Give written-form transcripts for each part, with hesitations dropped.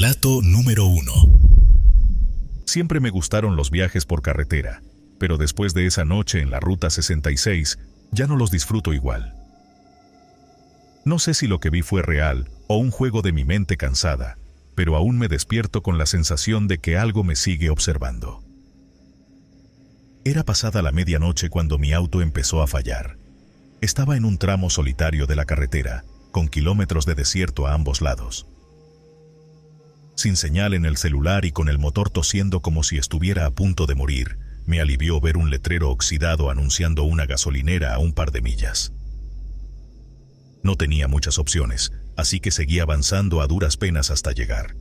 Relato número 1. Siempre me gustaron los viajes por carretera, pero después de esa noche en la Ruta 66, ya no los disfruto igual. No sé si lo que vi fue real o un juego de mi mente cansada, pero aún me despierto con la sensación de que algo me sigue observando. Era pasada la medianoche cuando mi auto empezó a fallar. Estaba en un tramo solitario de la carretera, con kilómetros de desierto a ambos lados. Sin señal en el celular y con el motor tosiendo como si estuviera a punto de morir, me alivió ver un letrero oxidado anunciando una gasolinera a un par de millas. No tenía muchas opciones, así que seguí avanzando a duras penas hasta llegar.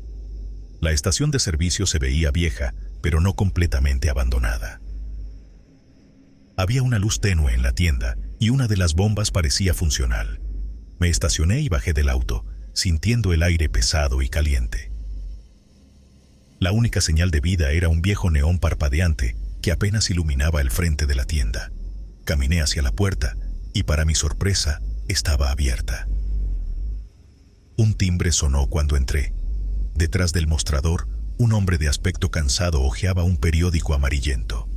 La estación de servicio se veía vieja, pero no completamente abandonada. Había una luz tenue en la tienda y una de las bombas parecía funcional. Me estacioné y bajé del auto, sintiendo el aire pesado y caliente. La única señal de vida era un viejo neón parpadeante que apenas iluminaba el frente de la tienda. Caminé hacia la puerta y, para mi sorpresa, estaba abierta. Un timbre sonó cuando entré. Detrás del mostrador, un hombre de aspecto cansado hojeaba un periódico amarillento.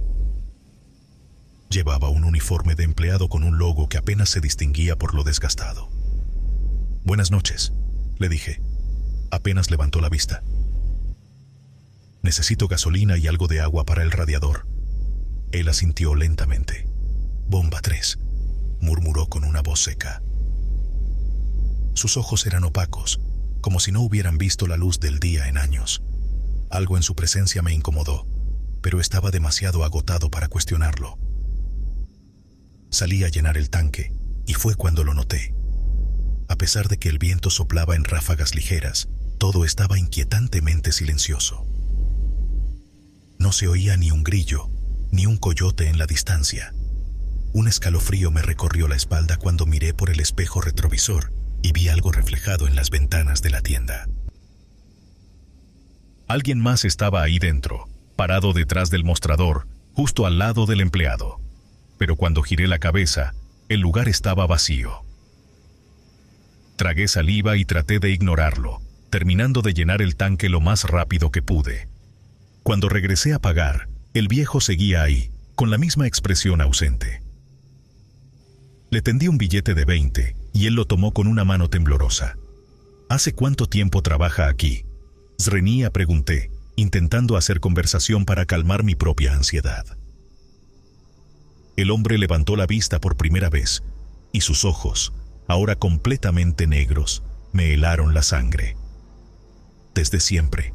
Llevaba un uniforme de empleado con un logo que apenas se distinguía por lo desgastado. «Buenas noches», le dije. Apenas levantó la vista. «Necesito gasolina y algo de agua para el radiador». Él asintió lentamente. «Bomba 3», murmuró con una voz seca. Sus ojos eran opacos, como si no hubieran visto la luz del día en años. Algo en su presencia me incomodó, pero estaba demasiado agotado para cuestionarlo. Salí a llenar el tanque, y fue cuando lo noté. A pesar de que el viento soplaba en ráfagas ligeras, todo estaba inquietantemente silencioso. No se oía ni un grillo, ni un coyote en la distancia. Un escalofrío me recorrió la espalda cuando miré por el espejo retrovisor y vi algo reflejado en las ventanas de la tienda. Alguien más estaba ahí dentro, parado detrás del mostrador, justo al lado del empleado. Pero cuando giré la cabeza, el lugar estaba vacío. Tragué saliva y traté de ignorarlo, terminando de llenar el tanque lo más rápido que pude. Cuando regresé a pagar, el viejo seguía ahí, con la misma expresión ausente. Le tendí un billete de 20 y él lo tomó con una mano temblorosa. «¿Hace cuánto tiempo trabaja aquí?», Zrenia pregunté, intentando hacer conversación para calmar mi propia ansiedad. El hombre levantó la vista por primera vez, y sus ojos, ahora completamente negros, me helaron la sangre. «Desde siempre»,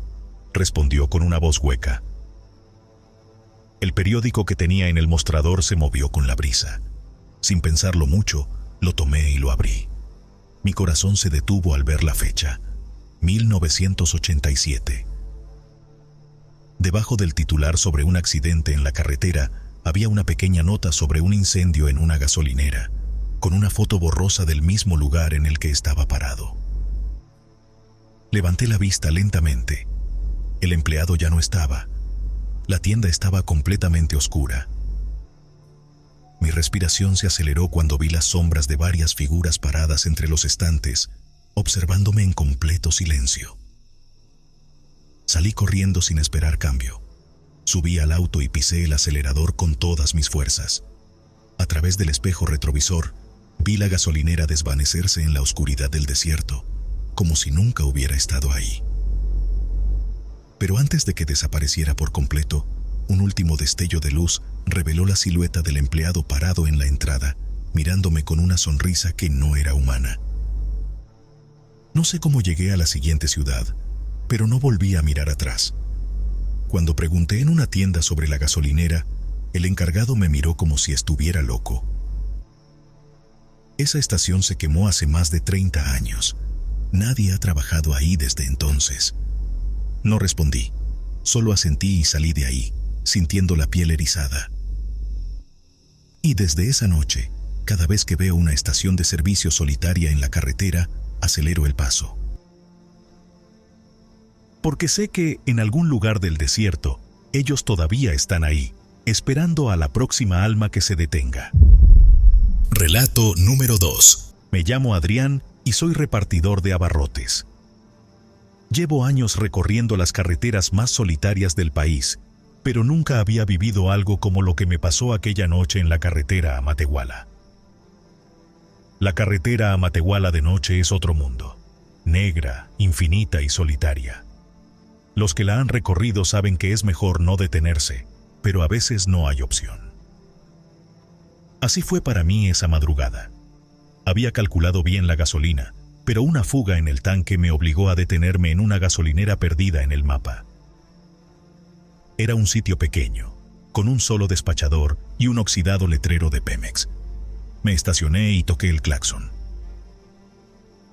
respondió con una voz hueca. El periódico que tenía en el mostrador se movió con la brisa. Sin pensarlo mucho, lo tomé y lo abrí. Mi corazón se detuvo al ver la fecha, 1987. Debajo del titular sobre un accidente en la carretera, había una pequeña nota sobre un incendio en una gasolinera, con una foto borrosa del mismo lugar en el que estaba parado. Levanté la vista lentamente. El empleado ya no estaba. La tienda estaba completamente oscura. Mi respiración se aceleró cuando vi las sombras de varias figuras paradas entre los estantes, observándome en completo silencio. Salí corriendo sin esperar cambio. Subí al auto y pisé el acelerador con todas mis fuerzas. A través del espejo retrovisor, vi la gasolinera desvanecerse en la oscuridad del desierto, como si nunca hubiera estado ahí. Pero antes de que desapareciera por completo, un último destello de luz reveló la silueta del empleado parado en la entrada, mirándome con una sonrisa que no era humana. No sé cómo llegué a la siguiente ciudad, pero no volví a mirar atrás. Cuando pregunté en una tienda sobre la gasolinera, el encargado me miró como si estuviera loco. Esa estación se quemó hace más de 30 años. Nadie ha trabajado ahí desde entonces. No respondí, solo asentí y salí de ahí, sintiendo la piel erizada. Y desde esa noche, cada vez que veo una estación de servicio solitaria en la carretera, acelero el paso. Porque sé que en algún lugar del desierto, ellos todavía están ahí, esperando a la próxima alma que se detenga. Relato número 2. Me llamo Adrián y soy repartidor de abarrotes. Llevo años recorriendo las carreteras más solitarias del país, pero nunca había vivido algo como lo que me pasó aquella noche en la carretera a Matehuala. La carretera a Matehuala de noche es otro mundo, negra, infinita y solitaria. Los que la han recorrido saben que es mejor no detenerse, pero a veces no hay opción. Así fue para mí esa madrugada. Había calculado bien la gasolina, pero una fuga en el tanque me obligó a detenerme en una gasolinera perdida en el mapa. Era un sitio pequeño, con un solo despachador y un oxidado letrero de Pemex. Me estacioné y toqué el claxon.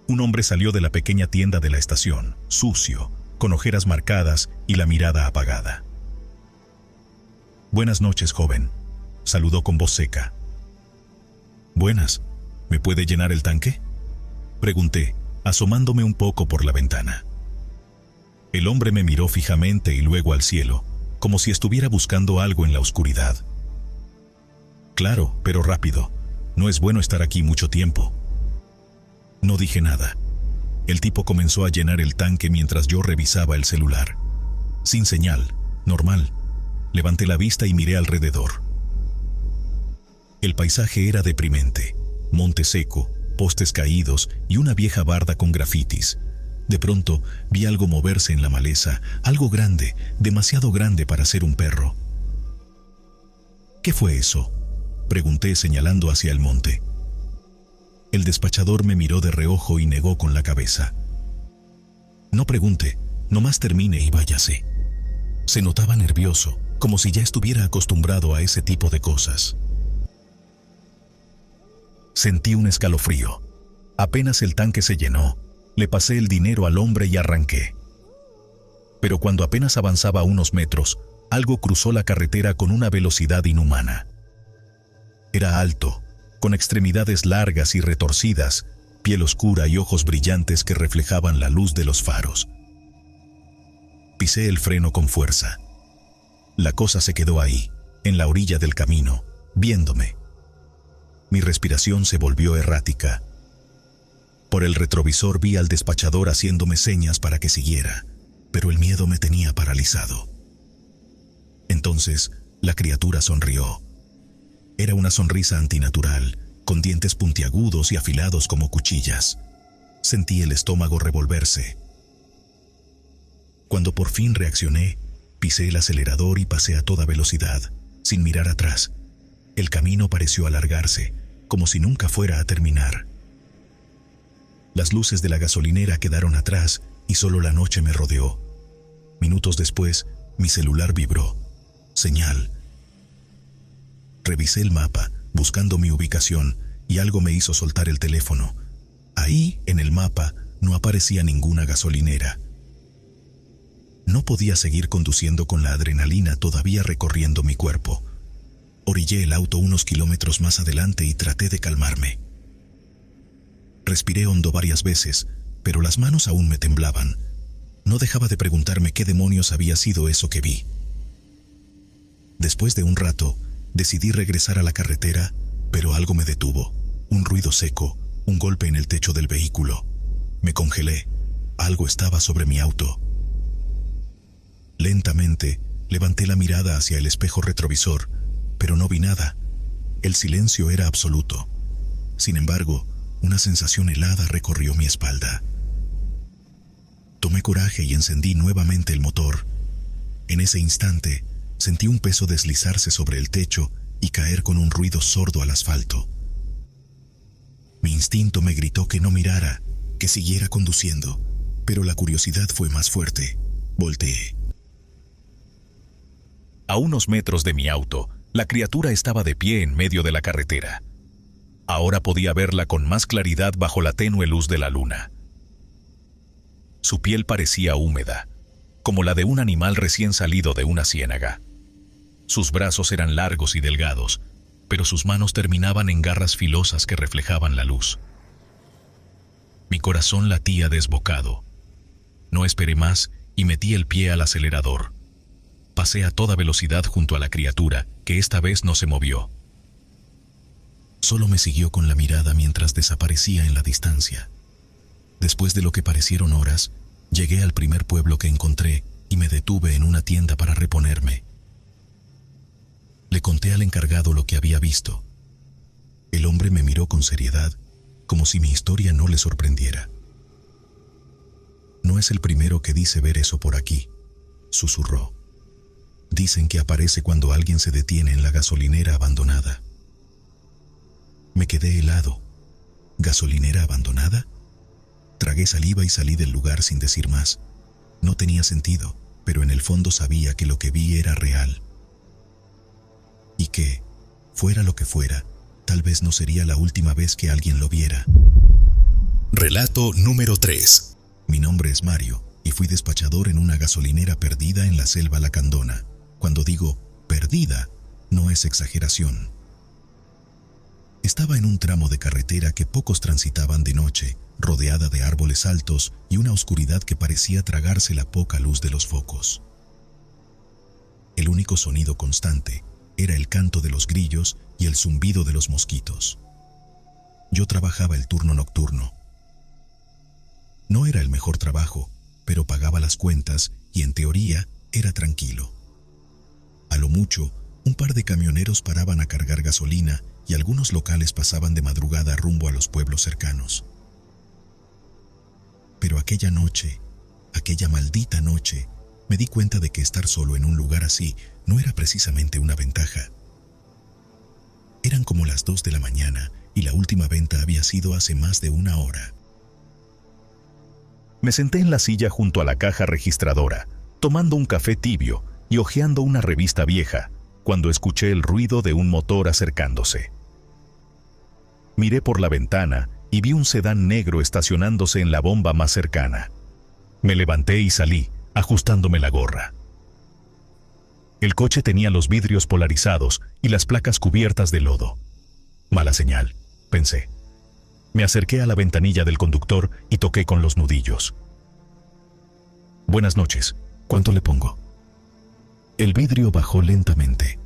Un hombre salió de la pequeña tienda de la estación, sucio, con ojeras marcadas y la mirada apagada. «Buenas noches, joven», saludó con voz seca. «Buenas, ¿me puede llenar el tanque?», pregunté, asomándome un poco por la ventana. El hombre me miró fijamente y luego al cielo, como si estuviera buscando algo en la oscuridad. «Claro, pero rápido. No es bueno estar aquí mucho tiempo». No dije nada. El tipo comenzó a llenar el tanque mientras yo revisaba el celular. Sin señal, normal. Levanté la vista y miré alrededor. El paisaje era deprimente. Monte seco, postes caídos y una vieja barda con grafitis. De pronto vi algo moverse en la maleza, algo grande, demasiado grande para ser un perro. «¿Qué fue eso?», pregunté señalando hacia el monte. El despachador me miró de reojo y negó con la cabeza. «No pregunte, nomás termine y váyase». Se notaba nervioso, como si ya estuviera acostumbrado a ese tipo de cosas. Sentí un escalofrío. Apenas el tanque se llenó, le pasé el dinero al hombre y arranqué. Pero cuando apenas avanzaba unos metros, algo cruzó la carretera con una velocidad inhumana. Era alto, con extremidades largas y retorcidas, piel oscura y ojos brillantes que reflejaban la luz de los faros. Pisé el freno con fuerza. La cosa se quedó ahí, en la orilla del camino, viéndome. Mi respiración se volvió errática. Por el retrovisor vi al despachador haciéndome señas para que siguiera, pero el miedo me tenía paralizado. Entonces, la criatura sonrió. Era una sonrisa antinatural, con dientes puntiagudos y afilados como cuchillas. Sentí el estómago revolverse. Cuando por fin reaccioné, pisé el acelerador y pasé a toda velocidad, sin mirar atrás. El camino pareció alargarse, como si nunca fuera a terminar. Las luces de la gasolinera quedaron atrás y solo la noche me rodeó. Minutos después, mi celular vibró. Señal. Revisé el mapa, buscando mi ubicación, y algo me hizo soltar el teléfono. Ahí, en el mapa, no aparecía ninguna gasolinera. No podía seguir conduciendo con la adrenalina todavía recorriendo mi cuerpo. Orillé el auto unos kilómetros más adelante y traté de calmarme. Respiré hondo varias veces, pero las manos aún me temblaban. No dejaba de preguntarme qué demonios había sido eso que vi. Después de un rato, decidí regresar a la carretera, pero algo me detuvo. Un ruido seco, un golpe en el techo del vehículo. Me congelé. Algo estaba sobre mi auto. Lentamente, levanté la mirada hacia el espejo retrovisor, pero no vi nada. El silencio era absoluto. Sin embargo, una sensación helada recorrió mi espalda. Tomé coraje y encendí nuevamente el motor. En ese instante, sentí un peso deslizarse sobre el techo y caer con un ruido sordo al asfalto. Mi instinto me gritó que no mirara, que siguiera conduciendo, pero la curiosidad fue más fuerte. Volteé. A unos metros de mi auto, la criatura estaba de pie en medio de la carretera. Ahora podía verla con más claridad bajo la tenue luz de la luna. Su piel parecía húmeda, como la de un animal recién salido de una ciénaga. Sus brazos eran largos y delgados, pero sus manos terminaban en garras filosas que reflejaban la luz. Mi corazón latía desbocado. No esperé más y metí el pie al acelerador. Pasé a toda velocidad junto a la criatura, que esta vez no se movió. Solo me siguió con la mirada mientras desaparecía en la distancia. Después de lo que parecieron horas, Llegué al primer pueblo que encontré y me detuve en una tienda para reponerme. Le conté al encargado lo que había visto. El hombre me miró con seriedad, como si mi historia no le sorprendiera. No es el primero que dice ver eso por aquí, susurró. Dicen que aparece cuando alguien se detiene en la gasolinera abandonada. Me quedé helado. ¿Gasolinera abandonada? Tragué saliva y salí del lugar sin decir más. No tenía sentido, pero en el fondo sabía que lo que vi era real. Y que, fuera lo que fuera, tal vez no sería la última vez que alguien lo viera. Relato número 3. Mi nombre es Mario y fui despachador en una gasolinera perdida en la selva lacandona. Cuando digo perdida, no es exageración. Estaba en un tramo de carretera que pocos transitaban de noche, rodeada de árboles altos y una oscuridad que parecía tragarse la poca luz de los focos. El único sonido constante era el canto de los grillos y el zumbido de los mosquitos. Yo trabajaba el turno nocturno. No era el mejor trabajo, pero pagaba las cuentas y en teoría era tranquilo. A lo mucho, un par de camioneros paraban a cargar gasolina y algunos locales pasaban de madrugada rumbo a los pueblos cercanos. Pero aquella noche, aquella maldita noche, me di cuenta de que estar solo en un lugar así no era precisamente una ventaja. Eran como las 2 de la mañana y la última venta había sido hace más de una hora. Me senté en la silla junto a la caja registradora, tomando un café tibio y hojeando una revista vieja, cuando escuché el ruido de un motor acercándose. Miré por la ventana y vi un sedán negro estacionándose en la bomba más cercana. Me levanté y salí, ajustándome la gorra. El coche tenía los vidrios polarizados y las placas cubiertas de lodo. Mala señal, pensé. Me acerqué a la ventanilla del conductor y toqué con los nudillos. Buenas noches, ¿cuánto le pongo? El vidrio bajó lentamente.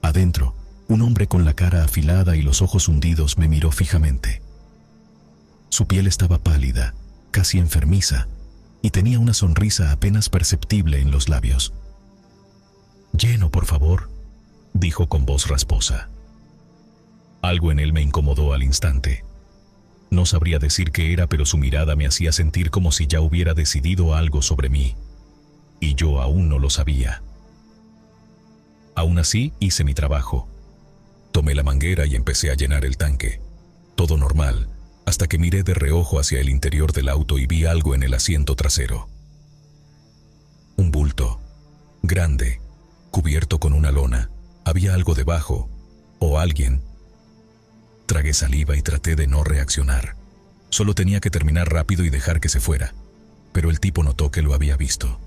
Adentro, un hombre con la cara afilada y los ojos hundidos me miró fijamente. Su piel estaba pálida, casi enfermiza, y tenía una sonrisa apenas perceptible en los labios. «Lleno, por favor», dijo con voz rasposa. Algo en él me incomodó al instante. No sabría decir qué era, pero su mirada me hacía sentir como si ya hubiera decidido algo sobre mí, y yo aún no lo sabía. Aún así, hice mi trabajo. Tomé la manguera y empecé a llenar el tanque. Todo normal, hasta que miré de reojo hacia el interior del auto y vi algo en el asiento trasero. Un bulto, grande, cubierto con una lona. Había algo debajo, o alguien. Tragué saliva y traté de no reaccionar. Solo tenía que terminar rápido y dejar que se fuera, pero el tipo notó que lo había visto.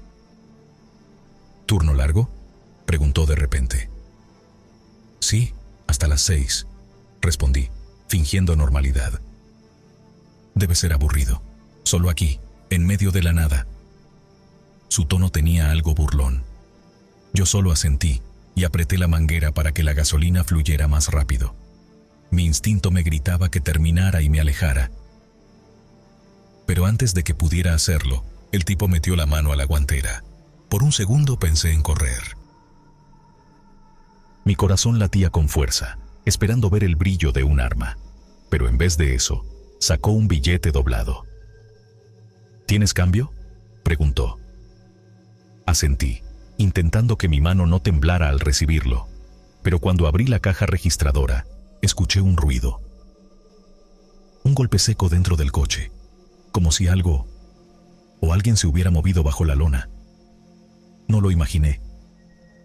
¿Turno largo?, preguntó de repente. Sí, hasta las 6, respondí, fingiendo normalidad. Debe ser aburrido, solo aquí, en medio de la nada. Su tono tenía algo burlón. Yo solo asentí y apreté la manguera para que la gasolina fluyera más rápido. Mi instinto me gritaba que terminara y me alejara. Pero antes de que pudiera hacerlo, el tipo metió la mano a la guantera. Por un segundo pensé en correr. Mi corazón latía con fuerza, esperando ver el brillo de un arma. Pero en vez de eso, sacó un billete doblado. ¿Tienes cambio?, preguntó. Asentí, intentando que mi mano no temblara al recibirlo. Pero cuando abrí la caja registradora, escuché un ruido. Un golpe seco dentro del coche, como si algo o alguien se hubiera movido bajo la lona. No lo imaginé.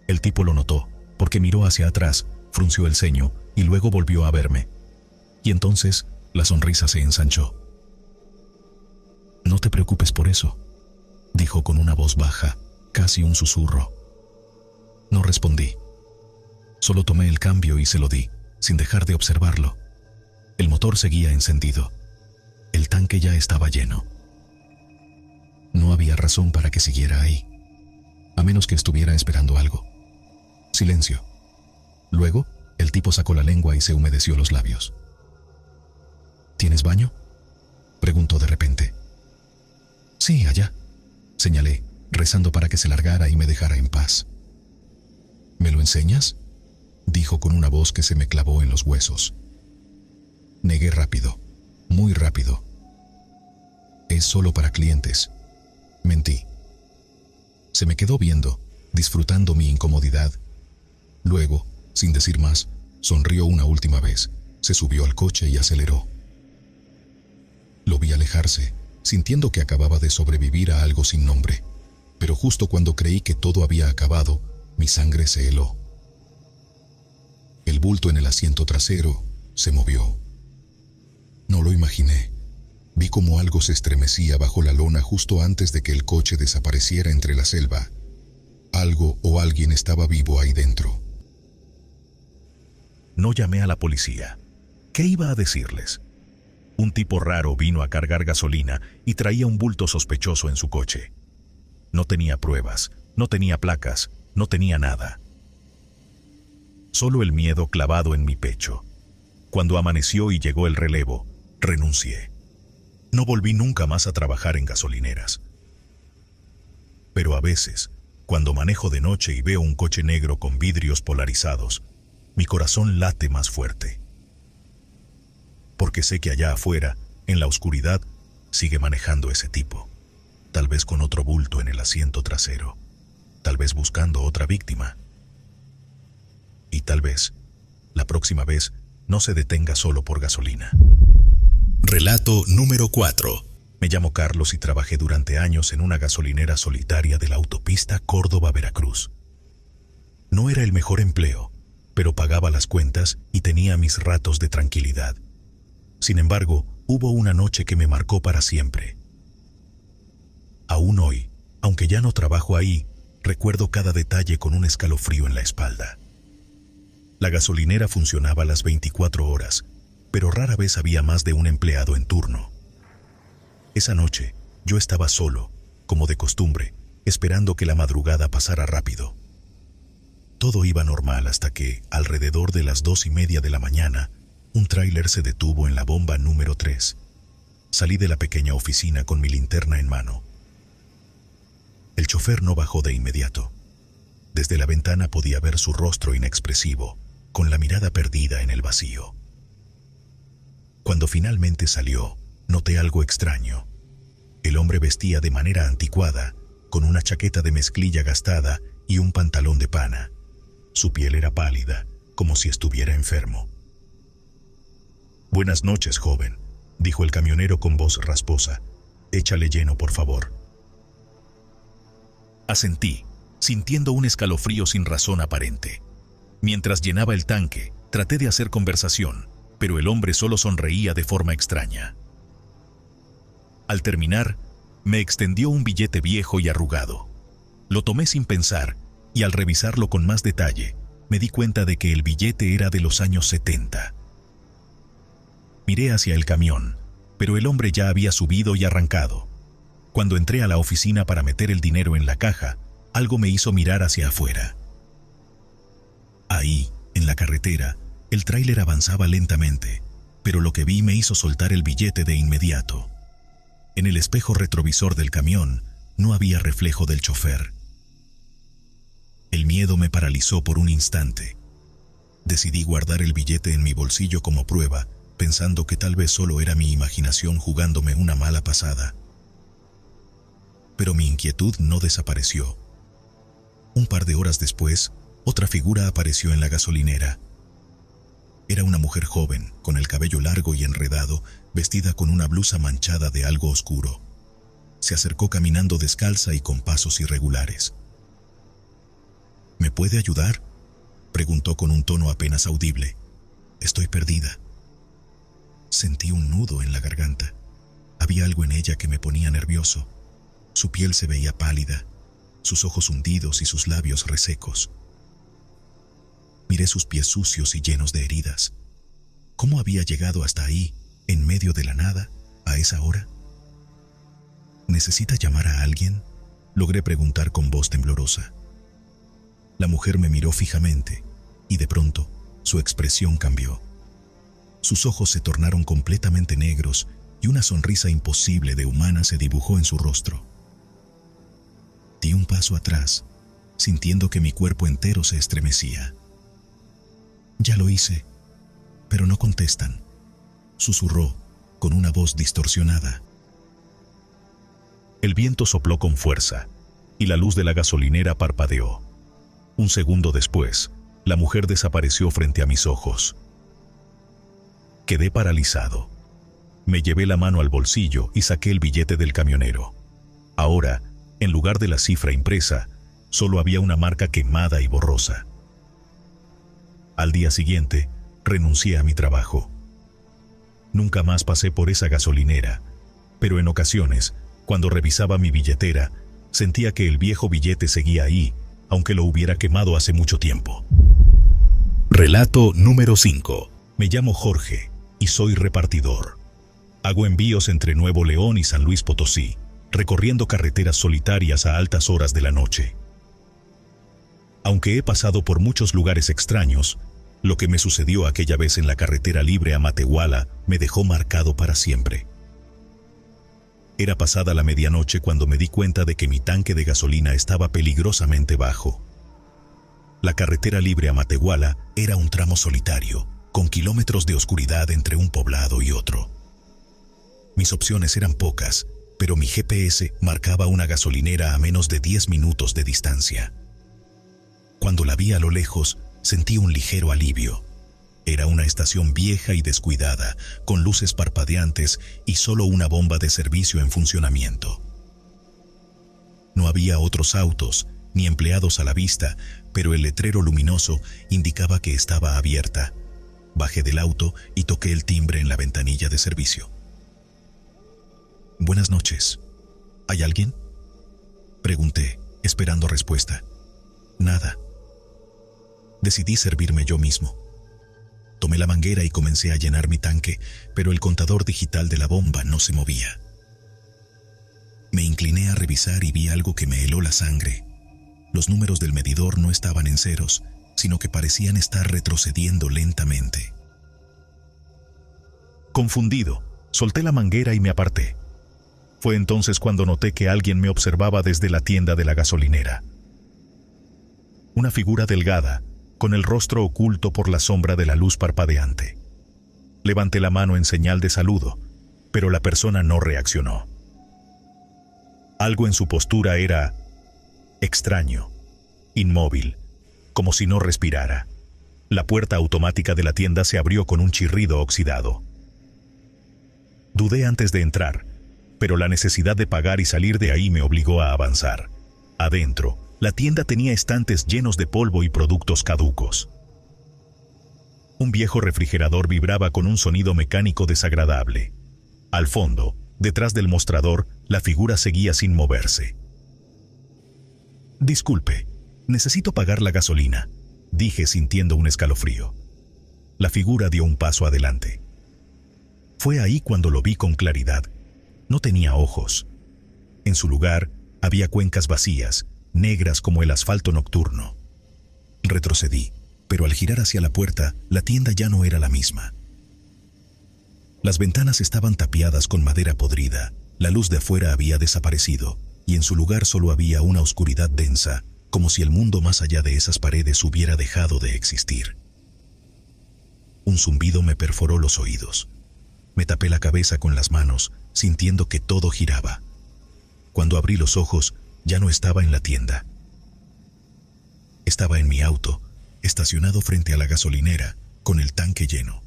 El tipo lo notó, porque miró hacia atrás, frunció el ceño y luego volvió a verme. Y entonces la sonrisa se ensanchó. «No te preocupes por eso», dijo con una voz baja, casi un susurro. No respondí. Solo tomé el cambio y se lo di, sin dejar de observarlo. El motor seguía encendido. El tanque ya estaba lleno. No había razón para que siguiera ahí, a menos que estuviera esperando algo. Silencio. Luego, el tipo sacó la lengua y se humedeció los labios. «¿Tienes baño?», preguntó de repente. «Sí, allá», señalé, rezando para que se largara y me dejara en paz. ¿Me lo enseñas?, dijo con una voz que se me clavó en los huesos. Negué rápido, muy rápido. Es solo para clientes. Mentí. Se me quedó viendo, disfrutando mi incomodidad. Luego, sin decir más, sonrió una última vez, se subió al coche y aceleró. Lo vi alejarse, sintiendo que acababa de sobrevivir a algo sin nombre, pero justo cuando creí que todo había acabado, mi sangre se heló. El bulto en el asiento trasero se movió. No lo imaginé. Vi como algo se estremecía bajo la lona justo antes de que el coche desapareciera entre la selva. Algo o alguien estaba vivo ahí dentro. No llamé a la policía. ¿Qué iba a decirles? Un tipo raro vino a cargar gasolina y traía un bulto sospechoso en su coche. No tenía pruebas, no tenía placas, no tenía nada. Solo el miedo clavado en mi pecho. Cuando amaneció y llegó el relevo, renuncié. No volví nunca más a trabajar en gasolineras. Pero a veces, cuando manejo de noche y veo un coche negro con vidrios polarizados, mi corazón late más fuerte. Porque sé que allá afuera, en la oscuridad, sigue manejando ese tipo. Tal vez con otro bulto en el asiento trasero. Tal vez buscando otra víctima. Y tal vez, la próxima vez, no se detenga solo por gasolina. Relato número 4. Me llamo Carlos y trabajé durante años en una gasolinera solitaria de la autopista Córdoba-Veracruz. No era el mejor empleo, pero pagaba las cuentas y tenía mis ratos de tranquilidad. Sin embargo, hubo una noche que me marcó para siempre. Aún hoy, aunque ya no trabajo ahí, recuerdo cada detalle con un escalofrío en la espalda. La gasolinera funcionaba las 24 horas, pero rara vez había más de un empleado en turno. Esa noche, yo estaba solo, como de costumbre, esperando que la madrugada pasara rápido. Todo iba normal hasta que, alrededor de las 2:30 de la mañana, un tráiler se detuvo en la bomba número 3. Salí de la pequeña oficina con mi linterna en mano. El chofer no bajó de inmediato. Desde la ventana podía ver su rostro inexpresivo, con la mirada perdida en el vacío. Cuando finalmente salió, noté algo extraño. El hombre vestía de manera anticuada, con una chaqueta de mezclilla gastada y un pantalón de pana. Su piel era pálida, como si estuviera enfermo. «Buenas noches, joven», dijo el camionero con voz rasposa. «Échale lleno, por favor». Asentí, sintiendo un escalofrío sin razón aparente. Mientras llenaba el tanque, traté de hacer conversación, pero el hombre solo sonreía de forma extraña. Al terminar, me extendió un billete viejo y arrugado. Lo tomé sin pensar, y al revisarlo con más detalle, me di cuenta de que el billete era de los años 70. Miré hacia el camión, pero el hombre ya había subido y arrancado. Cuando entré a la oficina para meter el dinero en la caja, algo me hizo mirar hacia afuera. Ahí, en la carretera, el tráiler avanzaba lentamente, pero lo que vi me hizo soltar el billete de inmediato. En el espejo retrovisor del camión no había reflejo del chofer. El miedo me paralizó por un instante. Decidí guardar el billete en mi bolsillo como prueba, pensando que tal vez solo era mi imaginación jugándome una mala pasada. Pero mi inquietud no desapareció. Un par de horas después, otra figura apareció en la gasolinera. Era una mujer joven, con el cabello largo y enredado, vestida con una blusa manchada de algo oscuro. Se acercó caminando descalza y con pasos irregulares. ¿Me puede ayudar?, preguntó con un tono apenas audible. Estoy perdida. Sentí un nudo en la garganta. Había algo en ella que me ponía nervioso. Su piel se veía pálida, sus ojos hundidos y sus labios resecos. Miré sus pies sucios y llenos de heridas. ¿Cómo había llegado hasta ahí, en medio de la nada, a esa hora? ¿Necesita llamar a alguien?, logré preguntar con voz temblorosa. La mujer me miró fijamente, y de pronto, su expresión cambió. Sus ojos se tornaron completamente negros y una sonrisa imposible de humana se dibujó en su rostro. Di un paso atrás, sintiendo que mi cuerpo entero se estremecía. «Ya lo hice, pero no contestan», susurró con una voz distorsionada. El viento sopló con fuerza y la luz de la gasolinera parpadeó. Un segundo después, la mujer desapareció frente a mis ojos. Quedé paralizado. Me llevé la mano al bolsillo y saqué el billete del camionero. Ahora, en lugar de la cifra impresa, solo había una marca quemada y borrosa. Al día siguiente, renuncié a mi trabajo. Nunca más pasé por esa gasolinera, pero en ocasiones, cuando revisaba mi billetera, sentía que el viejo billete seguía ahí, aunque lo hubiera quemado hace mucho tiempo. Relato número 5. Me llamo Jorge y soy repartidor. Hago envíos entre Nuevo León y San Luis Potosí, recorriendo carreteras solitarias a altas horas de la noche. Aunque he pasado por muchos lugares extraños, lo que me sucedió aquella vez en la carretera libre a Matehuala me dejó marcado para siempre. Era pasada la medianoche cuando me di cuenta de que mi tanque de gasolina estaba peligrosamente bajo. La carretera libre a Matehuala era un tramo solitario, con kilómetros de oscuridad entre un poblado y otro. Mis opciones eran pocas, pero mi GPS marcaba una gasolinera a menos de 10 minutos de distancia. Cuando la vi a lo lejos, sentí un ligero alivio. Era una estación vieja y descuidada, con luces parpadeantes y solo una bomba de servicio en funcionamiento. No había otros autos, ni empleados a la vista, pero el letrero luminoso indicaba que estaba abierta. Bajé del auto y toqué el timbre en la ventanilla de servicio. «Buenas noches. ¿Hay alguien?», pregunté, esperando respuesta. Nada. Decidí servirme yo mismo. Tomé la manguera y comencé a llenar mi tanque, pero el contador digital de la bomba no se movía. Me incliné a revisar y vi algo que me heló la sangre. Los números del medidor no estaban en ceros, sino que parecían estar retrocediendo lentamente. Confundido, solté la manguera y me aparté. Fue entonces cuando noté que alguien me observaba desde la tienda de la gasolinera. Una figura delgada, con el rostro oculto por la sombra de la luz parpadeante. Levanté la mano en señal de saludo, pero la persona no reaccionó. Algo en su postura era extraño, inmóvil, como si no respirara. La puerta automática de la tienda se abrió con un chirrido oxidado. Dudé antes de entrar, pero la necesidad de pagar y salir de ahí me obligó a avanzar. Adentro, la tienda tenía estantes llenos de polvo y productos caducos. Un viejo refrigerador vibraba con un sonido mecánico desagradable. Al fondo, detrás del mostrador, la figura seguía sin moverse. «Disculpe, necesito pagar la gasolina», dije sintiendo un escalofrío. La figura dio un paso adelante. Fue ahí cuando lo vi con claridad. No tenía ojos. En su lugar, había cuencas vacías, negras como el asfalto nocturno. Retrocedí, pero al girar hacia la puerta, la tienda ya no era la misma. Las ventanas estaban tapiadas con madera podrida, la luz de afuera había desaparecido, y en su lugar solo había una oscuridad densa, como si el mundo más allá de esas paredes hubiera dejado de existir. Un zumbido me perforó los oídos. Me tapé la cabeza con las manos, sintiendo que todo giraba. Cuando abrí los ojos, ya no estaba en la tienda. Estaba en mi auto, estacionado frente a la gasolinera, con el tanque lleno.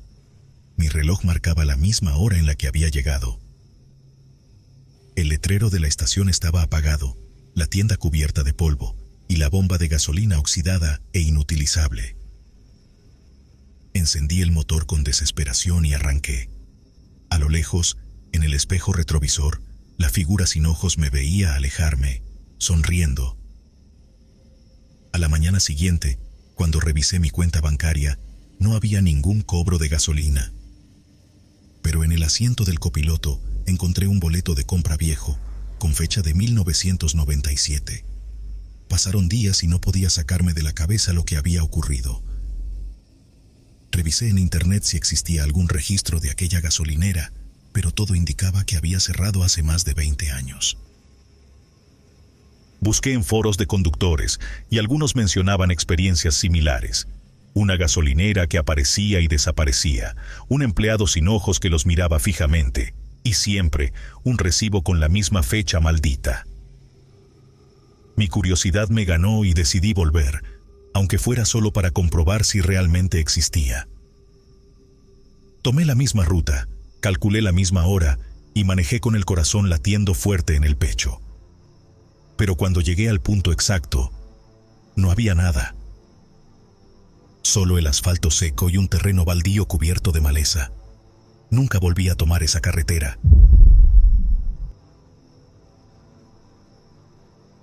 Mi reloj marcaba la misma hora en la que había llegado. El letrero de la estación estaba apagado, la tienda cubierta de polvo y la bomba de gasolina oxidada e inutilizable. Encendí el motor con desesperación y arranqué. A lo lejos, en el espejo retrovisor, la figura sin ojos me veía alejarme, sonriendo. A la mañana siguiente, cuando revisé mi cuenta bancaria, no había ningún cobro de gasolina. Pero en el asiento del copiloto encontré un boleto de compra viejo, con fecha de 1997. Pasaron días y no podía sacarme de la cabeza lo que había ocurrido. Revisé en internet si existía algún registro de aquella gasolinera, pero todo indicaba que había cerrado hace más de 20 años. Busqué en foros de conductores y algunos mencionaban experiencias similares. Una gasolinera que aparecía y desaparecía, un empleado sin ojos que los miraba fijamente, y siempre un recibo con la misma fecha maldita. Mi curiosidad me ganó y decidí volver, aunque fuera solo para comprobar si realmente existía. Tomé la misma ruta, calculé la misma hora y manejé con el corazón latiendo fuerte en el pecho. Pero cuando llegué al punto exacto, no había nada. Solo el asfalto seco y un terreno baldío cubierto de maleza. Nunca volví a tomar esa carretera.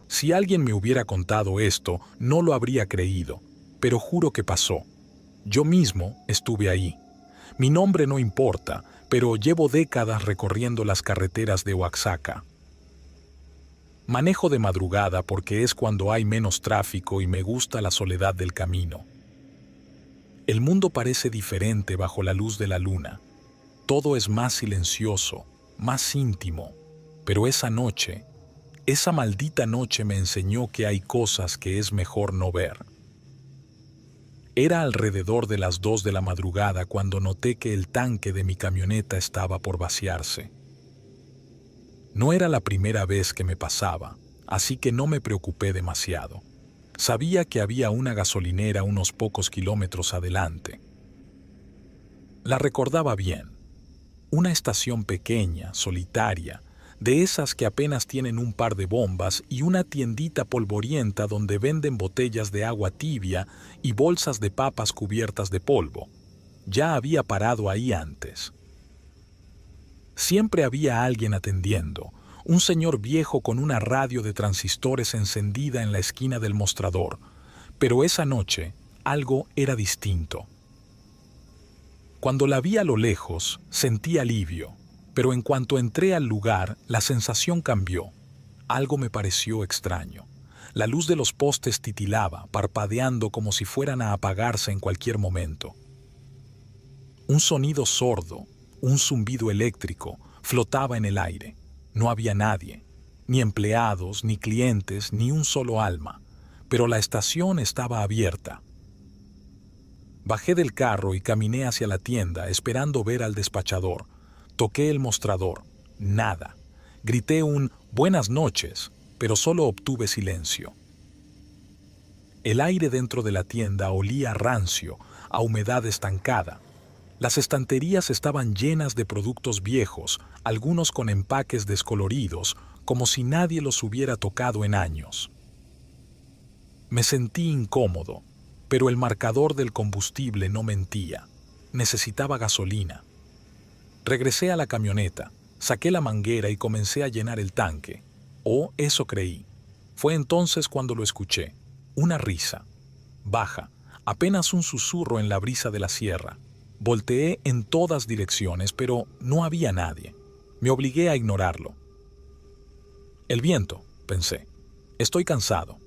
Si alguien me hubiera contado esto, no lo habría creído, pero juro que pasó. Yo mismo estuve ahí. Mi nombre no importa, pero llevo décadas recorriendo las carreteras de Oaxaca. Manejo de madrugada porque es cuando hay menos tráfico y me gusta la soledad del camino. El mundo parece diferente bajo la luz de la luna. Todo es más silencioso, más íntimo, pero esa maldita noche me enseñó que hay cosas que es mejor no ver. Era alrededor de las 2 de la madrugada cuando noté que el tanque de mi camioneta estaba por vaciarse. No era la primera vez que me pasaba, así que no me preocupé demasiado. Sabía que había una gasolinera unos pocos kilómetros adelante. La recordaba bien. Una estación pequeña, solitaria, de esas que apenas tienen un par de bombas y una tiendita polvorienta donde venden botellas de agua tibia y bolsas de papas cubiertas de polvo. Ya había parado ahí antes. Siempre había alguien atendiendo, un señor viejo con una radio de transistores encendida en la esquina del mostrador, pero esa noche algo era distinto. Cuando la vi a lo lejos, sentí alivio, pero en cuanto entré al lugar, la sensación cambió. Algo me pareció extraño. La luz de los postes titilaba, parpadeando como si fueran a apagarse en cualquier momento. Un sonido sordo, un zumbido eléctrico, flotaba en el aire. No había nadie, ni empleados, ni clientes, ni un solo alma, pero la estación estaba abierta. Bajé del carro y caminé hacia la tienda, esperando ver al despachador. Toqué el mostrador. Nada. Grité un «buenas noches», pero solo obtuve silencio. El aire dentro de la tienda olía rancio, a humedad estancada. Las estanterías estaban llenas de productos viejos, algunos con empaques descoloridos, como si nadie los hubiera tocado en años. Me sentí incómodo, pero el marcador del combustible no mentía. Necesitaba gasolina. Regresé a la camioneta, saqué la manguera y comencé a llenar el tanque. O eso creí. Fue entonces cuando lo escuché. Una risa. Baja, apenas un susurro en la brisa de la sierra. Volteé en todas direcciones, pero no había nadie. Me obligué a ignorarlo. El viento, pensé. Estoy cansado.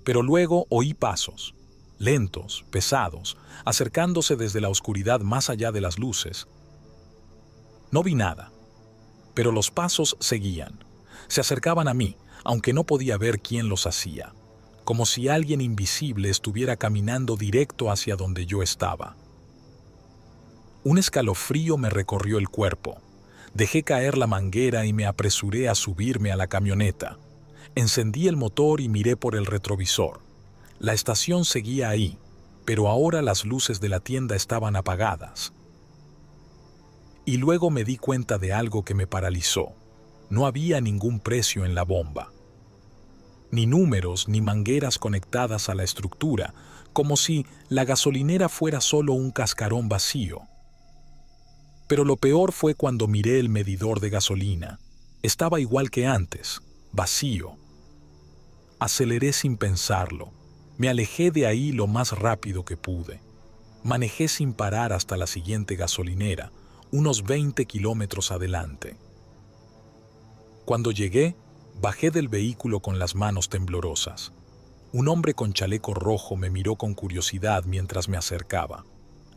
Pero luego oí pasos, lentos, pesados, acercándose desde la oscuridad más allá de las luces. No vi nada, pero los pasos seguían. Se acercaban a mí, aunque no podía ver quién los hacía, como si alguien invisible estuviera caminando directo hacia donde yo estaba. Un escalofrío me recorrió el cuerpo. Dejé caer la manguera y me apresuré a subirme a la camioneta. Encendí el motor y miré por el retrovisor. La estación seguía ahí, pero ahora las luces de la tienda estaban apagadas. Y luego me di cuenta de algo que me paralizó. No había ningún precio en la bomba. Ni números ni mangueras conectadas a la estructura, como si la gasolinera fuera solo un cascarón vacío. Pero lo peor fue cuando miré el medidor de gasolina. Estaba igual que antes, vacío. Aceleré sin pensarlo. Me alejé de ahí lo más rápido que pude. Manejé sin parar hasta la siguiente gasolinera, unos 20 kilómetros adelante. Cuando llegué, bajé del vehículo con las manos temblorosas. Un hombre con chaleco rojo me miró con curiosidad mientras me acercaba.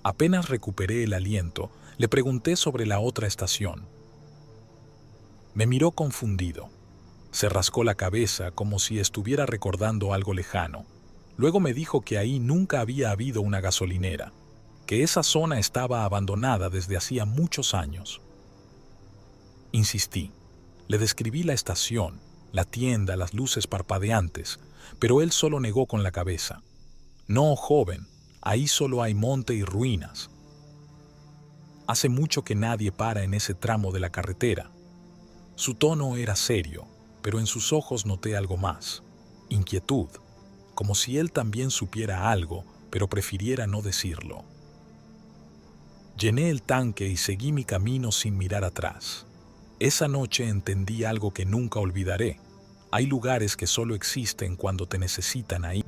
Apenas recuperé el aliento, le pregunté sobre la otra estación. Me miró confundido. Se rascó la cabeza como si estuviera recordando algo lejano. Luego me dijo que ahí nunca había habido una gasolinera, que esa zona estaba abandonada desde hacía muchos años. Insistí. Le describí la estación, la tienda, las luces parpadeantes, pero él solo negó con la cabeza. No, joven, ahí solo hay monte y ruinas. Hace mucho que nadie para en ese tramo de la carretera. Su tono era serio, pero en sus ojos noté algo más, inquietud, como si él también supiera algo, pero prefiriera no decirlo. Llené el tanque y seguí mi camino sin mirar atrás. Esa noche entendí algo que nunca olvidaré. Hay lugares que solo existen cuando te necesitan ahí.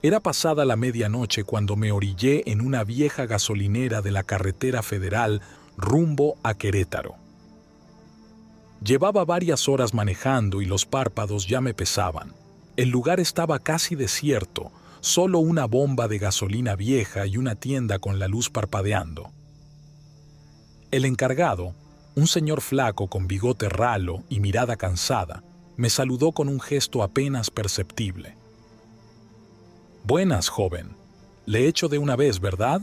Era pasada la medianoche cuando me orillé en una vieja gasolinera de la carretera federal rumbo a Querétaro. Llevaba varias horas manejando y los párpados ya me pesaban. El lugar estaba casi desierto, solo una bomba de gasolina vieja y una tienda con la luz parpadeando. El encargado, un señor flaco con bigote ralo y mirada cansada, me saludó con un gesto apenas perceptible. «Buenas, joven. Le echo de una vez, ¿verdad?»,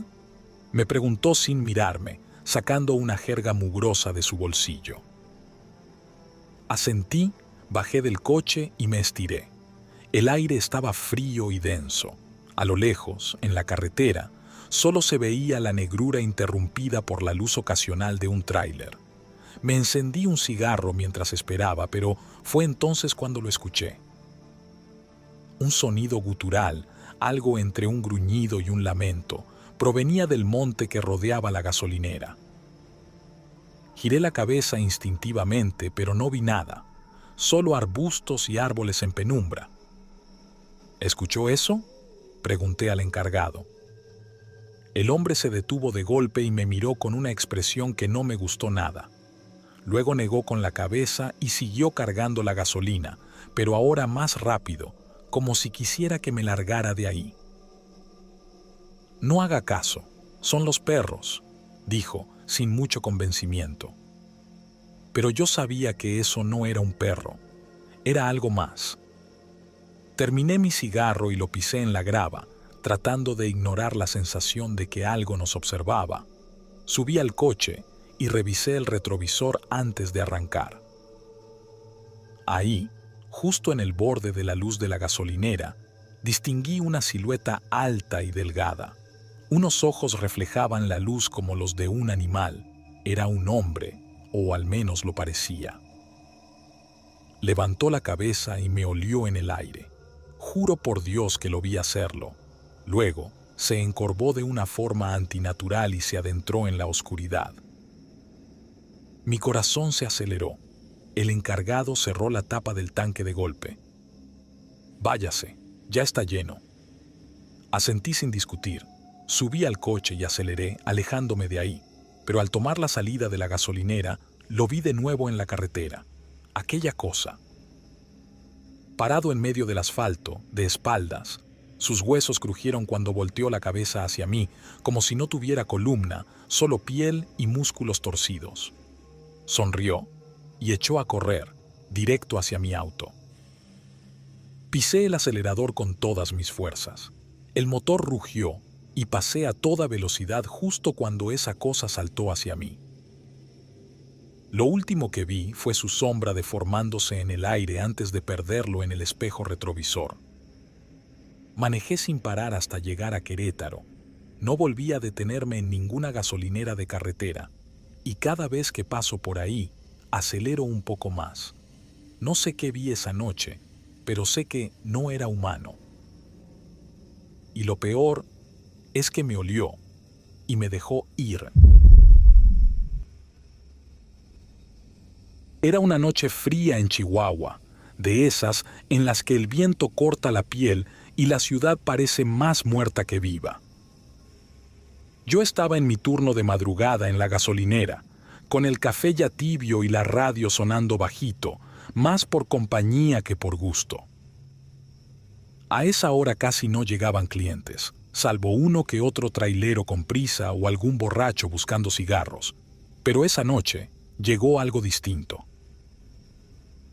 me preguntó sin mirarme, sacando una jerga mugrosa de su bolsillo. Asentí, bajé del coche y me estiré. El aire estaba frío y denso. A lo lejos, en la carretera, solo se veía la negrura interrumpida por la luz ocasional de un tráiler. Me encendí un cigarro mientras esperaba, pero fue entonces cuando lo escuché. Un sonido gutural, algo entre un gruñido y un lamento, provenía del monte que rodeaba la gasolinera. Giré la cabeza instintivamente, pero no vi nada, solo arbustos y árboles en penumbra. ¿Escuchó eso?, pregunté al encargado. El hombre se detuvo de golpe y me miró con una expresión que no me gustó nada. Luego negó con la cabeza y siguió cargando la gasolina, pero ahora más rápido, como si quisiera que me largara de ahí. «No haga caso, son los perros», dijo, sin mucho convencimiento. Pero yo sabía que eso no era un perro, era algo más. Terminé mi cigarro y lo pisé en la grava, tratando de ignorar la sensación de que algo nos observaba. Subí al coche y revisé el retrovisor antes de arrancar. Ahí, justo en el borde de la luz de la gasolinera, distinguí una silueta alta y delgada. Unos ojos reflejaban la luz como los de un animal. Era un hombre, o al menos lo parecía. Levantó la cabeza y me olió en el aire. Juro por Dios que lo vi hacerlo. Luego, se encorvó de una forma antinatural y se adentró en la oscuridad. Mi corazón se aceleró. El encargado cerró la tapa del tanque de golpe. «Váyase, ya está lleno». Asentí sin discutir. Subí al coche y aceleré, alejándome de ahí, pero al tomar la salida de la gasolinera, lo vi de nuevo en la carretera. Aquella cosa. Parado en medio del asfalto, de espaldas, sus huesos crujieron cuando volteó la cabeza hacia mí, como si no tuviera columna, solo piel y músculos torcidos. Sonrió y echó a correr, directo hacia mi auto. Pisé el acelerador con todas mis fuerzas. El motor rugió y pasé a toda velocidad justo cuando esa cosa saltó hacia mí. Lo último que vi fue su sombra deformándose en el aire antes de perderlo en el espejo retrovisor. Manejé sin parar hasta llegar a Querétaro. No volví a detenerme en ninguna gasolinera de carretera, y cada vez que paso por ahí, acelero un poco más. No sé qué vi esa noche, pero sé que no era humano. Y lo peor es que me olió y me dejó ir. Era una noche fría en Chihuahua, de esas en las que el viento corta la piel y la ciudad parece más muerta que viva. Yo estaba en mi turno de madrugada en la gasolinera, con el café ya tibio y la radio sonando bajito, más por compañía que por gusto. A esa hora casi no llegaban clientes, salvo uno que otro trailero con prisa o algún borracho buscando cigarros. Pero esa noche llegó algo distinto.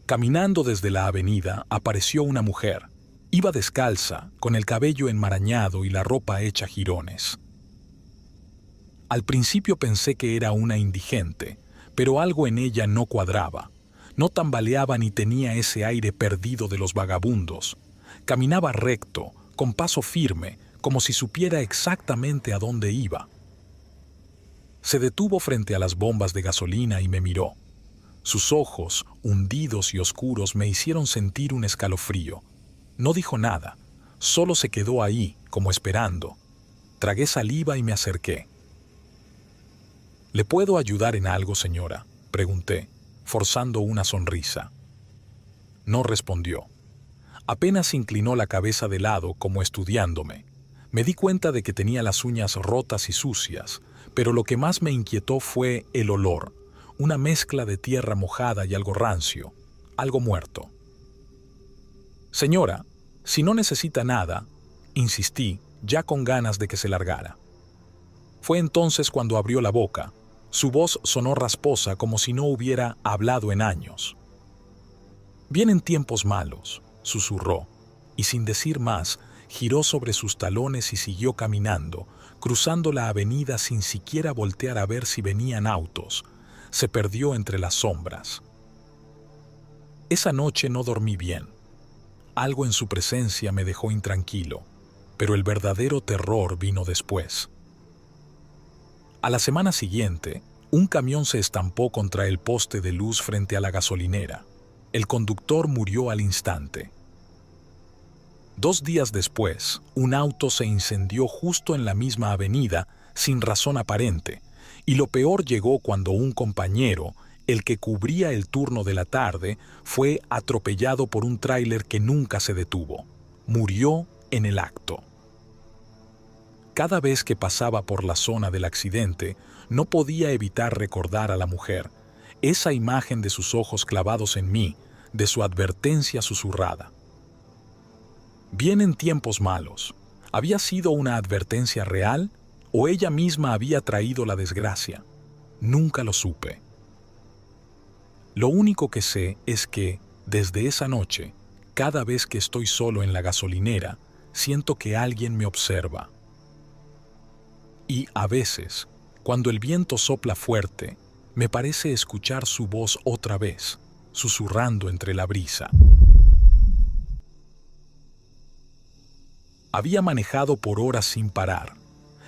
Caminando desde la avenida apareció una mujer. Iba descalza, con el cabello enmarañado y la ropa hecha jirones. Al principio pensé que era una indigente, pero algo en ella no cuadraba. No tambaleaba ni tenía ese aire perdido de los vagabundos. Caminaba recto, con paso firme, como si supiera exactamente a dónde iba. Se detuvo frente a las bombas de gasolina y me miró. Sus ojos, hundidos y oscuros, me hicieron sentir un escalofrío. No dijo nada, solo se quedó ahí, como esperando. Tragué saliva y me acerqué. ¿Le puedo ayudar en algo, señora?, pregunté, forzando una sonrisa. No respondió. Apenas inclinó la cabeza de lado, como estudiándome. Me di cuenta de que tenía las uñas rotas y sucias, pero lo que más me inquietó fue el olor, una mezcla de tierra mojada y algo rancio, algo muerto. Señora, si no necesita nada, insistí, ya con ganas de que se largara. Fue entonces cuando abrió la boca. Su voz sonó rasposa como si no hubiera hablado en años. «Vienen tiempos malos», susurró, y sin decir más, giró sobre sus talones y siguió caminando, cruzando la avenida sin siquiera voltear a ver si venían autos. Se perdió entre las sombras. Esa noche no dormí bien. Algo en su presencia me dejó intranquilo, pero el verdadero terror vino después. A la semana siguiente, un camión se estampó contra el poste de luz frente a la gasolinera. El conductor murió al instante. 2 días después, un auto se incendió justo en la misma avenida, sin razón aparente, y lo peor llegó cuando un compañero, el que cubría el turno de la tarde, fue atropellado por un tráiler que nunca se detuvo. Murió en el acto. Cada vez que pasaba por la zona del accidente, no podía evitar recordar a la mujer, esa imagen de sus ojos clavados en mí, de su advertencia susurrada. Vienen tiempos malos. ¿Había sido una advertencia real o ella misma había traído la desgracia? Nunca lo supe. Lo único que sé es que, desde esa noche, cada vez que estoy solo en la gasolinera, siento que alguien me observa. Y a veces, cuando el viento sopla fuerte, me parece escuchar su voz otra vez, susurrando entre la brisa. Había manejado por horas sin parar.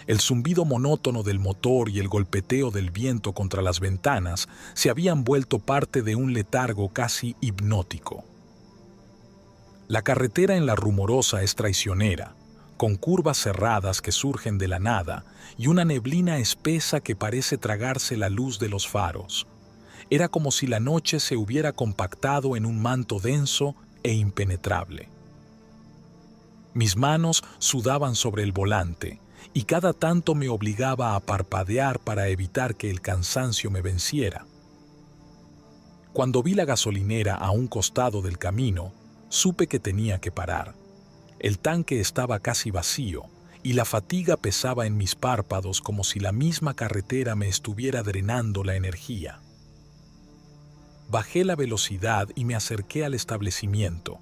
El zumbido monótono del motor y el golpeteo del viento contra las ventanas se habían vuelto parte de un letargo casi hipnótico. La carretera en la Rumorosa es traicionera, con curvas cerradas que surgen de la nada y una neblina espesa que parece tragarse la luz de los faros. Era como si la noche se hubiera compactado en un manto denso e impenetrable. Mis manos sudaban sobre el volante y cada tanto me obligaba a parpadear para evitar que el cansancio me venciera. Cuando vi la gasolinera a un costado del camino, supe que tenía que parar. El tanque estaba casi vacío y la fatiga pesaba en mis párpados como si la misma carretera me estuviera drenando la energía. Bajé la velocidad y me acerqué al establecimiento.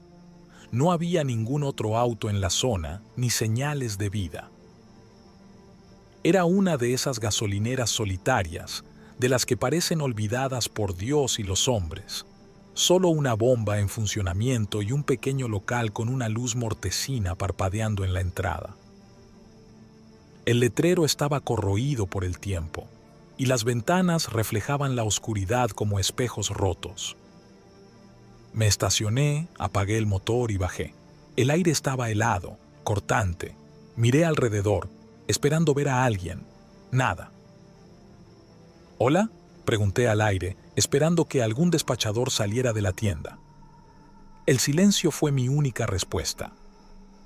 No había ningún otro auto en la zona, ni señales de vida. Era una de esas gasolineras solitarias, de las que parecen olvidadas por Dios y los hombres. Solo una bomba en funcionamiento y un pequeño local con una luz mortecina parpadeando en la entrada. El letrero estaba corroído por el tiempo, y las ventanas reflejaban la oscuridad como espejos rotos. Me estacioné, apagué el motor y bajé. El aire estaba helado, cortante. Miré alrededor, esperando ver a alguien. Nada. ¿Hola?, pregunté al aire, esperando que algún despachador saliera de la tienda. El silencio fue mi única respuesta.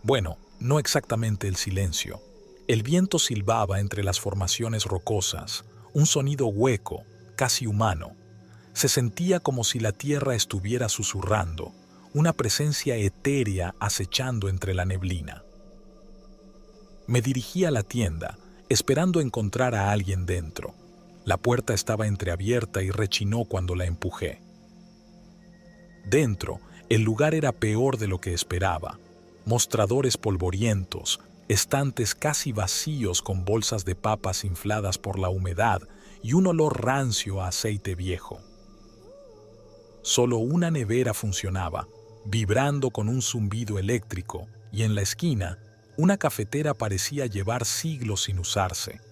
Bueno, no exactamente el silencio. El viento silbaba entre las formaciones rocosas, un sonido hueco, casi humano. Se sentía como si la tierra estuviera susurrando, una presencia etérea acechando entre la neblina. Me dirigí a la tienda, esperando encontrar a alguien dentro. La puerta estaba entreabierta y rechinó cuando la empujé. Dentro, el lugar era peor de lo que esperaba. Mostradores polvorientos, estantes casi vacíos con bolsas de papas infladas por la humedad y un olor rancio a aceite viejo. Solo una nevera funcionaba, vibrando con un zumbido eléctrico, y en la esquina, una cafetera parecía llevar siglos sin usarse.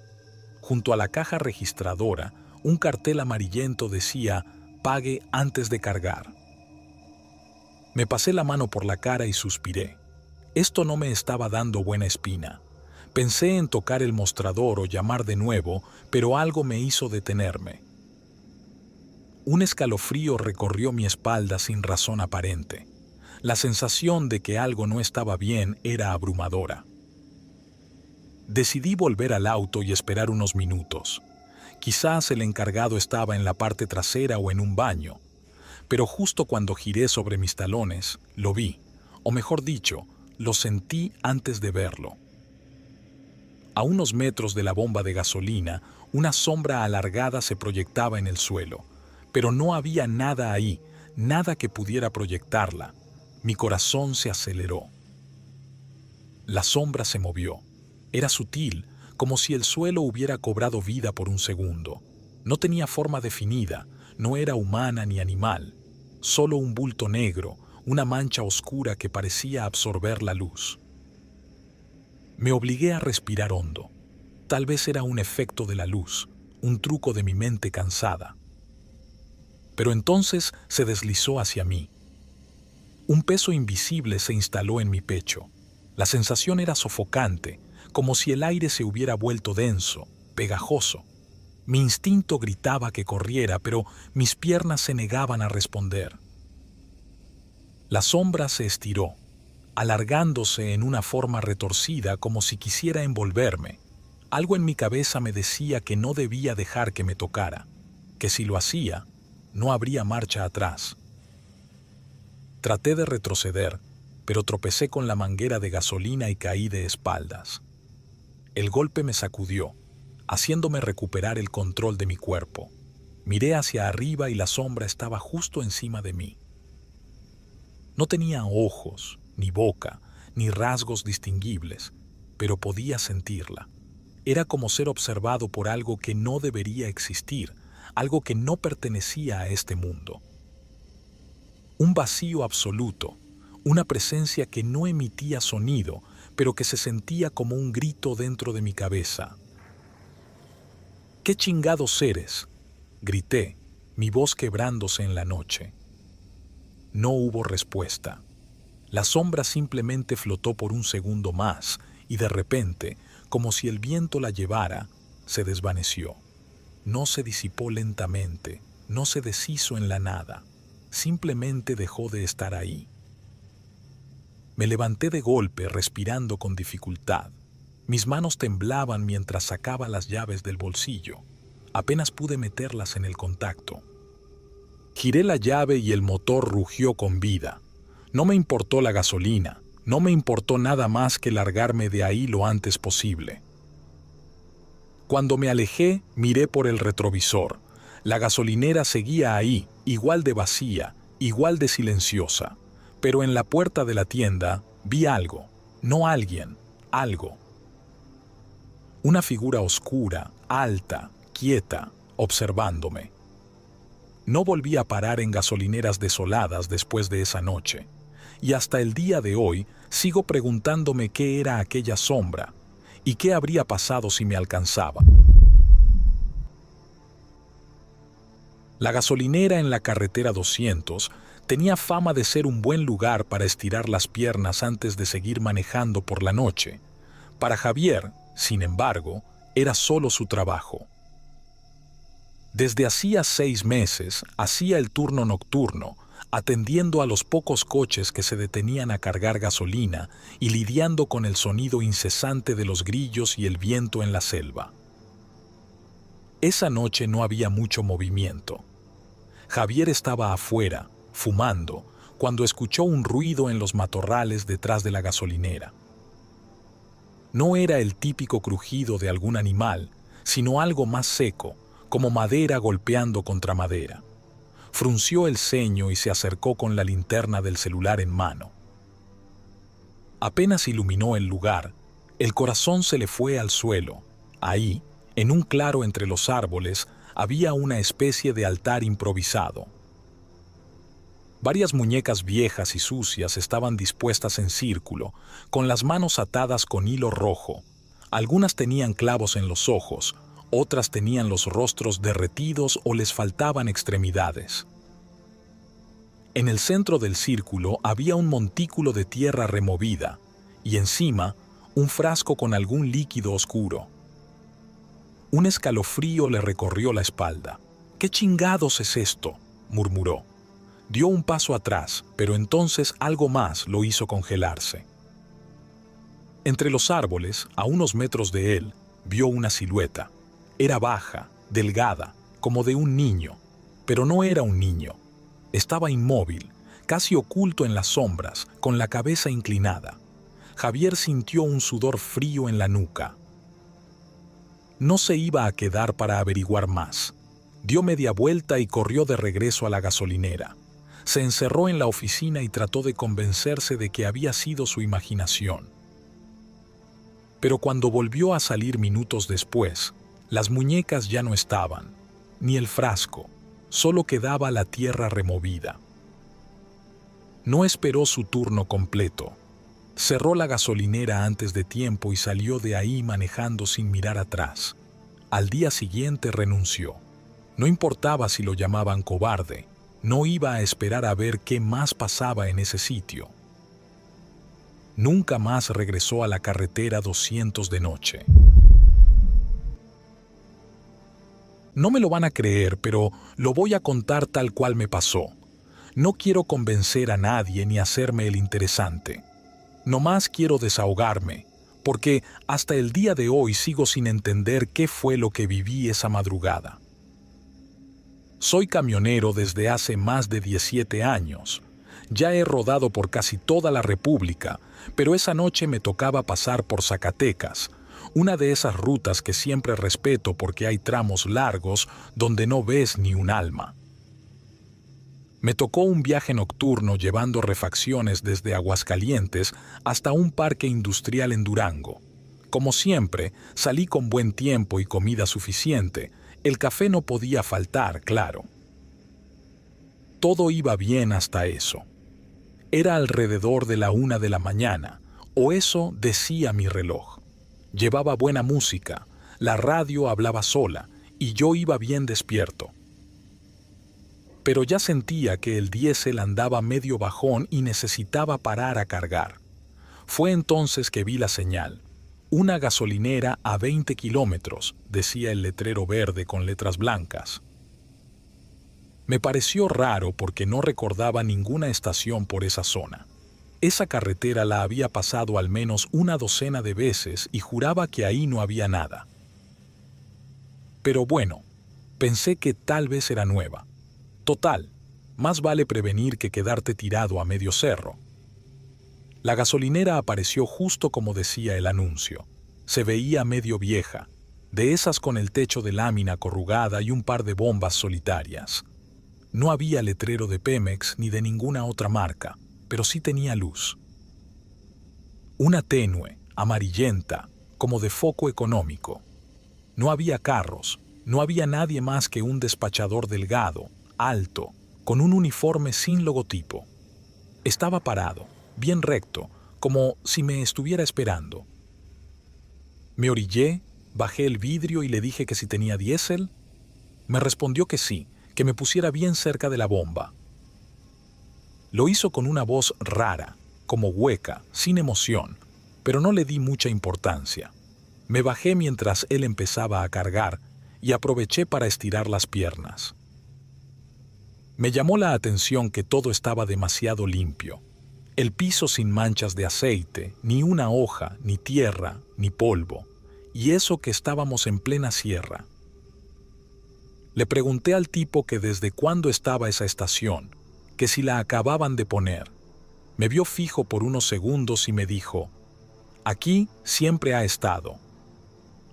Junto a la caja registradora, un cartel amarillento decía «Pague antes de cargar». Me pasé la mano por la cara y suspiré. Esto no me estaba dando buena espina. Pensé en tocar el mostrador o llamar de nuevo, pero algo me hizo detenerme. Un escalofrío recorrió mi espalda sin razón aparente. La sensación de que algo no estaba bien era abrumadora. Decidí volver al auto y esperar unos minutos. Quizás el encargado estaba en la parte trasera o en un baño. Pero justo cuando giré sobre mis talones, lo vi, o mejor dicho, lo sentí antes de verlo. A unos metros de la bomba de gasolina, una sombra alargada se proyectaba en el suelo, pero no había nada ahí, nada que pudiera proyectarla. Mi corazón se aceleró. La sombra se movió. Era sutil, como si el suelo hubiera cobrado vida por un segundo. No tenía forma definida, no era humana ni animal, solo un bulto negro, una mancha oscura que parecía absorber la luz. Me obligué a respirar hondo. Tal vez era un efecto de la luz, un truco de mi mente cansada. Pero entonces se deslizó hacia mí. Un peso invisible se instaló en mi pecho. La sensación era sofocante, como si el aire se hubiera vuelto denso, pegajoso. Mi instinto gritaba que corriera, pero mis piernas se negaban a responder. La sombra se estiró, alargándose en una forma retorcida como si quisiera envolverme. Algo en mi cabeza me decía que no debía dejar que me tocara, que si lo hacía, no habría marcha atrás. Traté de retroceder, pero tropecé con la manguera de gasolina y caí de espaldas. El golpe me sacudió, haciéndome recuperar el control de mi cuerpo. Miré hacia arriba y la sombra estaba justo encima de mí. No tenía ojos, ni boca, ni rasgos distinguibles, pero podía sentirla. Era como ser observado por algo que no debería existir, algo que no pertenecía a este mundo. Un vacío absoluto, una presencia que no emitía sonido, pero que se sentía como un grito dentro de mi cabeza. «¿Qué chingados eres?», grité, mi voz quebrándose en la noche. No hubo respuesta. La sombra simplemente flotó por un segundo más y de repente, como si el viento la llevara, se desvaneció. No se disipó lentamente, no se deshizo en la nada, simplemente dejó de estar ahí. Me levanté de golpe, respirando con dificultad. Mis manos temblaban mientras sacaba las llaves del bolsillo. Apenas pude meterlas en el contacto. Giré la llave y el motor rugió con vida. No me importó la gasolina, no me importó nada más que largarme de ahí lo antes posible. Cuando me alejé, miré por el retrovisor. La gasolinera seguía ahí, igual de vacía, igual de silenciosa. Pero en la puerta de la tienda vi algo, no alguien, algo. Una figura oscura, alta, quieta, observándome. No volví a parar en gasolineras desoladas después de esa noche, y hasta el día de hoy sigo preguntándome qué era aquella sombra y qué habría pasado si me alcanzaba. La gasolinera en la carretera 200 tenía fama de ser un buen lugar para estirar las piernas antes de seguir manejando por la noche. Para Javier, sin embargo, era solo su trabajo. Desde hacía 6 meses hacía el turno nocturno, atendiendo a los pocos coches que se detenían a cargar gasolina y lidiando con el sonido incesante de los grillos y el viento en la selva. Esa noche no había mucho movimiento. Javier estaba afuera, fumando, cuando escuchó un ruido en los matorrales detrás de la gasolinera. No era el típico crujido de algún animal, sino algo más seco, como madera golpeando contra madera. Frunció el ceño y se acercó con la linterna del celular en mano. Apenas iluminó el lugar, el corazón se le fue al suelo. Ahí, en un claro entre los árboles, había una especie de altar improvisado. Varias muñecas viejas y sucias estaban dispuestas en círculo, con las manos atadas con hilo rojo. Algunas tenían clavos en los ojos, otras tenían los rostros derretidos o les faltaban extremidades. En el centro del círculo había un montículo de tierra removida y encima un frasco con algún líquido oscuro. Un escalofrío le recorrió la espalda. «¿Qué chingados es esto?», murmuró. Dio un paso atrás, pero entonces algo más lo hizo congelarse. Entre los árboles, a unos metros de él, vio una silueta. Era baja, delgada, como de un niño, pero no era un niño. Estaba inmóvil, casi oculto en las sombras, con la cabeza inclinada. Javier sintió un sudor frío en la nuca. No se iba a quedar para averiguar más. Dio media vuelta y corrió de regreso a la gasolinera. Se encerró en la oficina y trató de convencerse de que había sido su imaginación. Pero cuando volvió a salir minutos después, las muñecas ya no estaban, ni el frasco, solo quedaba la tierra removida. No esperó su turno completo. Cerró la gasolinera antes de tiempo y salió de ahí manejando sin mirar atrás. Al día siguiente renunció. No importaba si lo llamaban cobarde, no iba a esperar a ver qué más pasaba en ese sitio. Nunca más regresó a la carretera 200 de noche. No me lo van a creer, pero lo voy a contar tal cual me pasó. No quiero convencer a nadie ni hacerme el interesante. Nomás quiero desahogarme, porque hasta el día de hoy sigo sin entender qué fue lo que viví esa madrugada. Soy camionero desde hace más de 17 años. Ya he rodado por casi toda la República, pero esa noche me tocaba pasar por Zacatecas, una de esas rutas que siempre respeto porque hay tramos largos donde no ves ni un alma. Me tocó un viaje nocturno llevando refacciones desde Aguascalientes hasta un parque industrial en Durango. Como siempre, salí con buen tiempo y comida suficiente. El café no podía faltar, claro. Todo iba bien hasta eso. Era alrededor de la 1 de la mañana, o eso decía mi reloj. Llevaba buena música, la radio hablaba sola y yo iba bien despierto. Pero ya sentía que el diésel andaba medio bajón y necesitaba parar a cargar. Fue entonces que vi la señal. Una gasolinera a 20 kilómetros, decía el letrero verde con letras blancas. Me pareció raro porque no recordaba ninguna estación por esa zona. Esa carretera la había pasado al menos una docena de veces y juraba que ahí no había nada. Pero bueno, pensé que tal vez era nueva. Total, más vale prevenir que quedarte tirado a medio cerro. La gasolinera apareció justo como decía el anuncio. Se veía medio vieja, de esas con el techo de lámina corrugada y un par de bombas solitarias. No había letrero de Pemex ni de ninguna otra marca, pero sí tenía luz. Una tenue, amarillenta, como de foco económico. No había carros, no había nadie más que un despachador delgado, alto, con un uniforme sin logotipo. Estaba parado, bien recto, como si me estuviera esperando. Me orillé, bajé el vidrio y le dije que si tenía diésel. Me respondió que sí, que me pusiera bien cerca de la bomba. Lo hizo con una voz rara, como hueca, sin emoción, pero no le di mucha importancia. Me bajé mientras él empezaba a cargar y aproveché para estirar las piernas. Me llamó la atención que todo estaba demasiado limpio. El piso sin manchas de aceite, ni una hoja, ni tierra, ni polvo, y eso que estábamos en plena sierra. Le pregunté al tipo que desde cuándo estaba esa estación, que si la acababan de poner. Me vio fijo por unos segundos y me dijo, «Aquí siempre ha estado».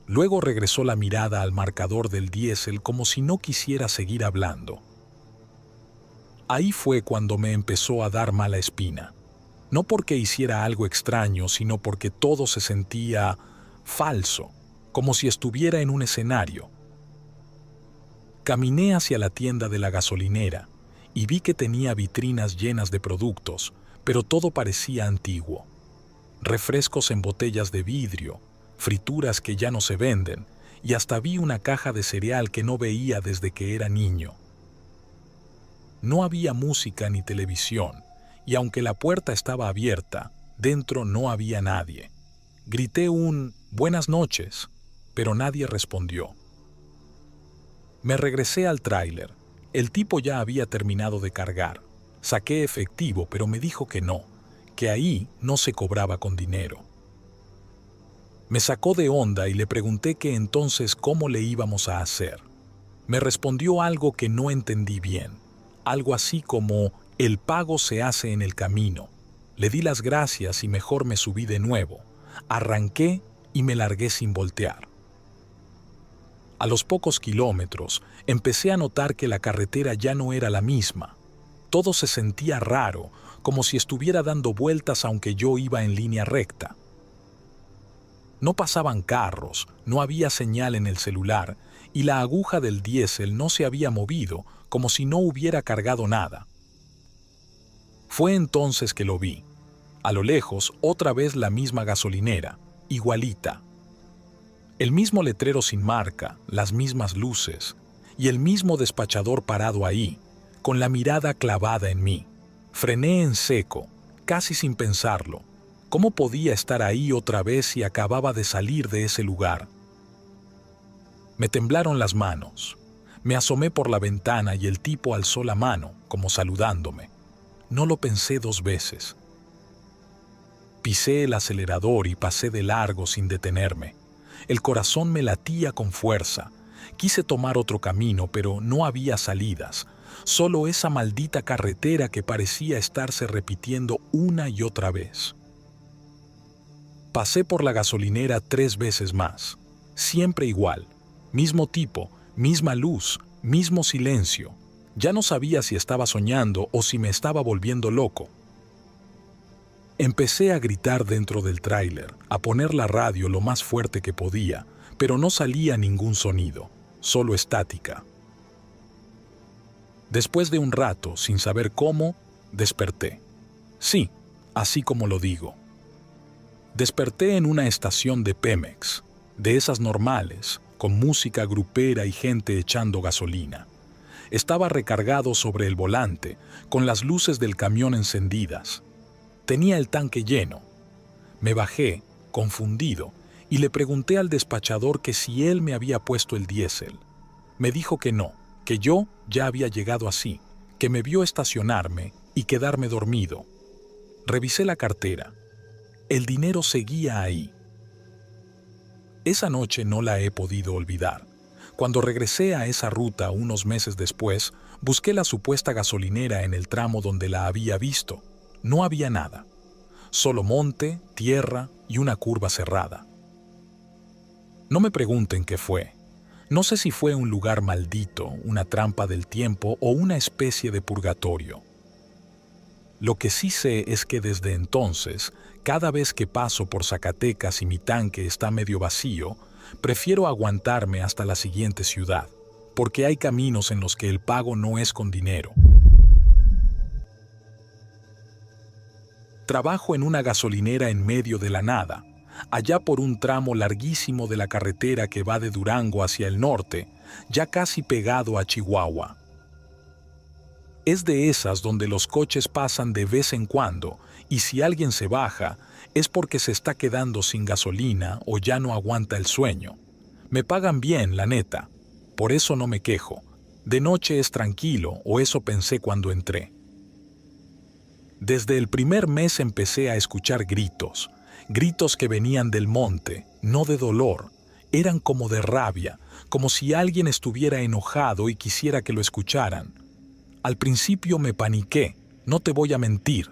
Luego regresó la mirada al marcador del diésel como si no quisiera seguir hablando. Ahí fue cuando me empezó a dar mala espina. No porque hiciera algo extraño, sino porque todo se sentía falso, como si estuviera en un escenario. Caminé hacia la tienda de la gasolinera y vi que tenía vitrinas llenas de productos, pero todo parecía antiguo. Refrescos en botellas de vidrio, frituras que ya no se venden, y hasta vi una caja de cereal que no veía desde que era niño. No había música ni televisión, y aunque la puerta estaba abierta, dentro no había nadie. Grité un «buenas noches», pero nadie respondió. Me regresé al tráiler. El tipo ya había terminado de cargar. Saqué efectivo, pero me dijo que no, que ahí no se cobraba con dinero. Me sacó de onda y le pregunté que entonces cómo le íbamos a hacer. Me respondió algo que no entendí bien, algo así como «el pago se hace en el camino». Le di las gracias y mejor me subí de nuevo. Arranqué y me largué sin voltear. A los pocos kilómetros, empecé a notar que la carretera ya no era la misma. Todo se sentía raro, como si estuviera dando vueltas aunque yo iba en línea recta. No pasaban carros, no había señal en el celular, y la aguja del diésel no se había movido, como si no hubiera cargado nada. Fue entonces que lo vi. A lo lejos, otra vez la misma gasolinera, igualita. El mismo letrero sin marca, las mismas luces, y el mismo despachador parado ahí, con la mirada clavada en mí. Frené en seco, casi sin pensarlo. ¿Cómo podía estar ahí otra vez si acababa de salir de ese lugar? Me temblaron las manos. Me asomé por la ventana y el tipo alzó la mano, como saludándome. No lo pensé dos veces. Pisé el acelerador y pasé de largo sin detenerme. El corazón me latía con fuerza. Quise tomar otro camino, pero no había salidas. Solo esa maldita carretera que parecía estarse repitiendo una y otra vez. Pasé por la gasolinera 3 veces más. Siempre igual. Mismo tipo, misma luz, mismo silencio. Ya no sabía si estaba soñando o si me estaba volviendo loco. Empecé a gritar dentro del tráiler, a poner la radio lo más fuerte que podía, pero no salía ningún sonido, solo estática. Después de un rato, sin saber cómo, desperté. Sí, así como lo digo. Desperté en una estación de Pemex, de esas normales, con música grupera y gente echando gasolina. Estaba recargado sobre el volante, con las luces del camión encendidas. Tenía el tanque lleno. Me bajé, confundido, y le pregunté al despachador que si él me había puesto el diésel. Me dijo que no, que yo ya había llegado así, que me vio estacionarme y quedarme dormido. Revisé la cartera. El dinero seguía ahí. Esa noche no la he podido olvidar. Cuando regresé a esa ruta unos meses después, busqué la supuesta gasolinera en el tramo donde la había visto. No había nada. Solo monte, tierra y una curva cerrada. No me pregunten qué fue. No sé si fue un lugar maldito, una trampa del tiempo o una especie de purgatorio. Lo que sí sé es que desde entonces, cada vez que paso por Zacatecas y mi tanque está medio vacío, prefiero aguantarme hasta la siguiente ciudad, porque hay caminos en los que el pago no es con dinero. Trabajo en una gasolinera en medio de la nada, allá por un tramo larguísimo de la carretera que va de Durango hacia el norte, ya casi pegado a Chihuahua. Es de esas donde los coches pasan de vez en cuando y si alguien se baja es porque se está quedando sin gasolina o ya no aguanta el sueño. Me pagan bien, la neta. Por eso no me quejo. De noche es tranquilo, o eso pensé cuando entré. Desde el primer mes empecé a escuchar gritos. Gritos que venían del monte, no de dolor. Eran como de rabia, como si alguien estuviera enojado y quisiera que lo escucharan. Al principio me paniqué, no te voy a mentir.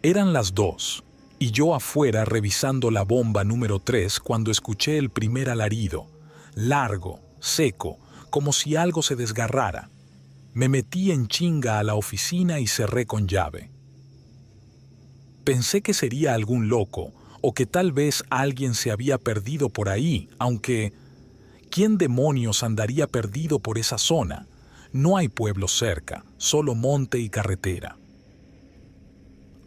Eran las 2. y yo afuera revisando la bomba número 3 cuando escuché el primer alarido, largo, seco, como si algo se desgarrara. Me metí en chinga a la oficina y cerré con llave. Pensé que sería algún loco o que tal vez alguien se había perdido por ahí, aunque ¿quién demonios andaría perdido por esa zona? No hay pueblo cerca, solo monte y carretera.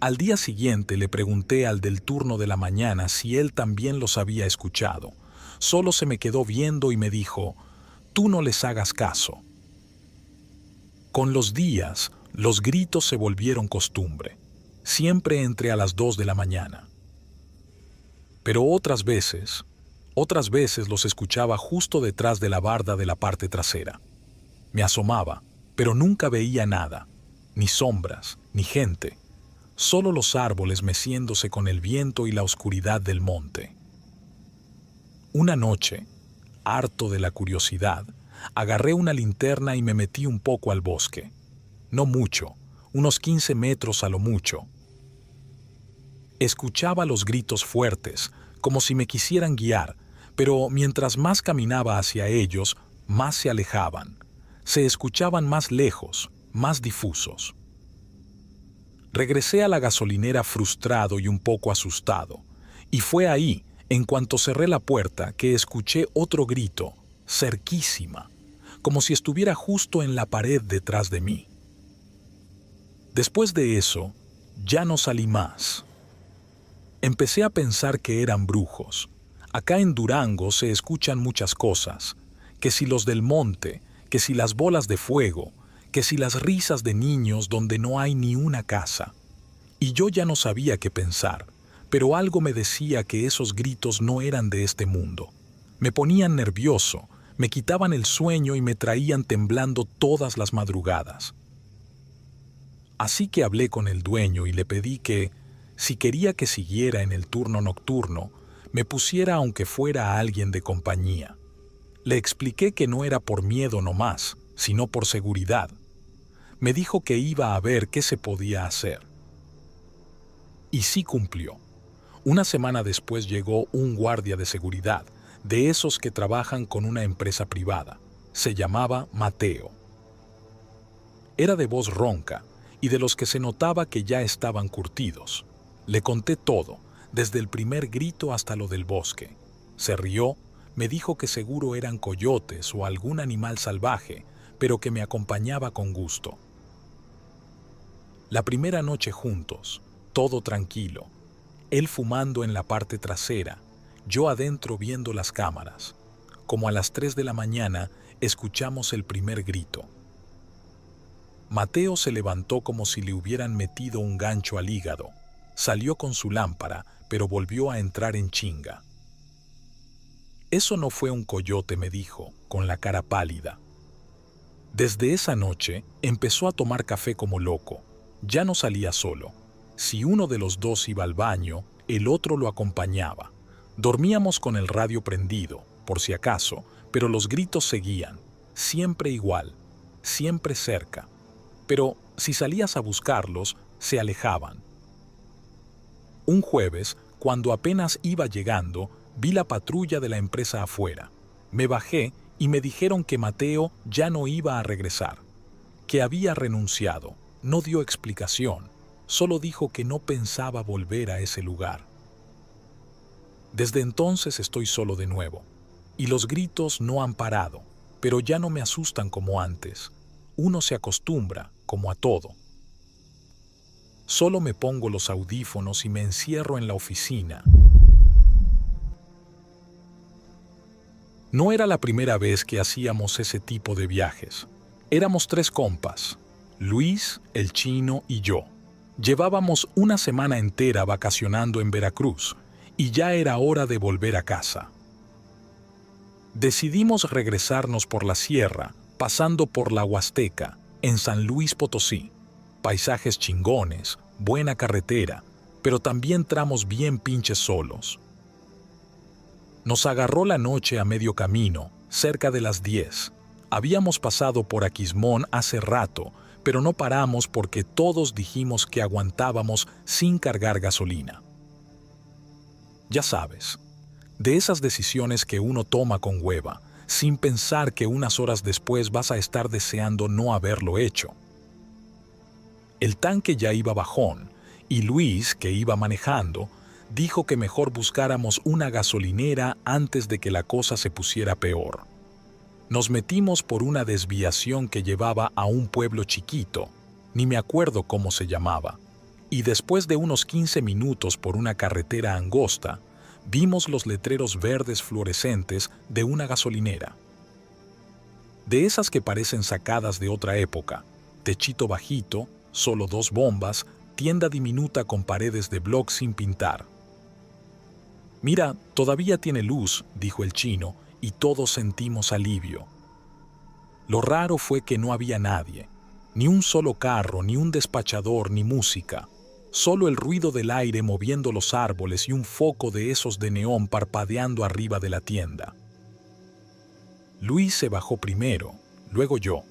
Al día siguiente le pregunté al del turno de la mañana si él también los había escuchado. Solo se me quedó viendo y me dijo: «Tú no les hagas caso». Con los días, los gritos se volvieron costumbre, siempre entre a las 2 de la mañana. Pero otras veces los escuchaba justo detrás de la barda de la parte trasera. Me asomaba, pero nunca veía nada, ni sombras, ni gente, solo los árboles meciéndose con el viento y la oscuridad del monte. Una noche, harto de la curiosidad, agarré una linterna y me metí un poco al bosque. No mucho, unos 15 metros a lo mucho. Escuchaba los gritos fuertes, como si me quisieran guiar, pero mientras más caminaba hacia ellos, más se alejaban. Se escuchaban más lejos, más difusos. Regresé a la gasolinera frustrado y un poco asustado, y fue ahí, en cuanto cerré la puerta, que escuché otro grito, cerquísima, como si estuviera justo en la pared detrás de mí. Después de eso, ya no salí más. Empecé a pensar que eran brujos. Acá en Durango se escuchan muchas cosas, que si los del monte, que si las bolas de fuego, que si las risas de niños donde no hay ni una casa. Y yo ya no sabía qué pensar, pero algo me decía que esos gritos no eran de este mundo. Me ponían nervioso, me quitaban el sueño y me traían temblando todas las madrugadas. Así que hablé con el dueño y le pedí que, si quería que siguiera en el turno nocturno, me pusiera aunque fuera alguien de compañía. Le expliqué que no era por miedo nomás, sino por seguridad. Me dijo que iba a ver qué se podía hacer. Y sí cumplió. Una semana después llegó un guardia de seguridad, de esos que trabajan con una empresa privada. Se llamaba Mateo. Era de voz ronca y de los que se notaba que ya estaban curtidos. Le conté todo, desde el primer grito hasta lo del bosque. Se rió, me dijo que seguro eran coyotes o algún animal salvaje, pero que me acompañaba con gusto. La primera noche juntos, todo tranquilo, él fumando en la parte trasera, yo adentro viendo las cámaras. Como a las 3 de la mañana, escuchamos el primer grito. Mateo se levantó como si le hubieran metido un gancho al hígado. Salió con su lámpara, pero volvió a entrar en chinga. Eso no fue un coyote, me dijo, con la cara pálida. Desde esa noche, empezó a tomar café como loco. Ya no salía solo. Si uno de los dos iba al baño, el otro lo acompañaba. Dormíamos con el radio prendido, por si acaso, pero los gritos seguían, siempre igual, siempre cerca. Pero si salías a buscarlos, se alejaban. Un jueves, cuando apenas iba llegando, vi la patrulla de la empresa afuera. Me bajé y me dijeron que Mateo ya no iba a regresar, que había renunciado. No dio explicación, solo dijo que no pensaba volver a ese lugar. Desde entonces estoy solo de nuevo, y los gritos no han parado, pero ya no me asustan como antes. Uno se acostumbra, como a todo. Solo me pongo los audífonos y me encierro en la oficina. No era la primera vez que hacíamos ese tipo de viajes. Éramos 3 compas, Luis, el chino y yo. Llevábamos una semana entera vacacionando en Veracruz y ya era hora de volver a casa. Decidimos regresarnos por la sierra, pasando por la Huasteca, en San Luis Potosí. Paisajes chingones, buena carretera, pero también tramos bien pinches solos. Nos agarró la noche a medio camino, cerca de las 10. Habíamos pasado por Aquismón hace rato, pero no paramos porque todos dijimos que aguantábamos sin cargar gasolina. Ya sabes, de esas decisiones que uno toma con hueva, sin pensar que unas horas después vas a estar deseando no haberlo hecho. El tanque ya iba bajón, y Luis, que iba manejando, dijo que mejor buscáramos una gasolinera antes de que la cosa se pusiera peor. Nos metimos por una desviación que llevaba a un pueblo chiquito, ni me acuerdo cómo se llamaba, y después de unos 15 minutos por una carretera angosta, vimos los letreros verdes fluorescentes de una gasolinera. De esas que parecen sacadas de otra época, techito bajito, solo 2 bombas, tienda diminuta con paredes de bloc sin pintar. «Mira, todavía tiene luz», dijo el chino, y todos sentimos alivio. Lo raro fue que no había nadie, ni un solo carro, ni un despachador, ni música, solo el ruido del aire moviendo los árboles y un foco de esos de neón parpadeando arriba de la tienda. Luis se bajó primero, luego yo.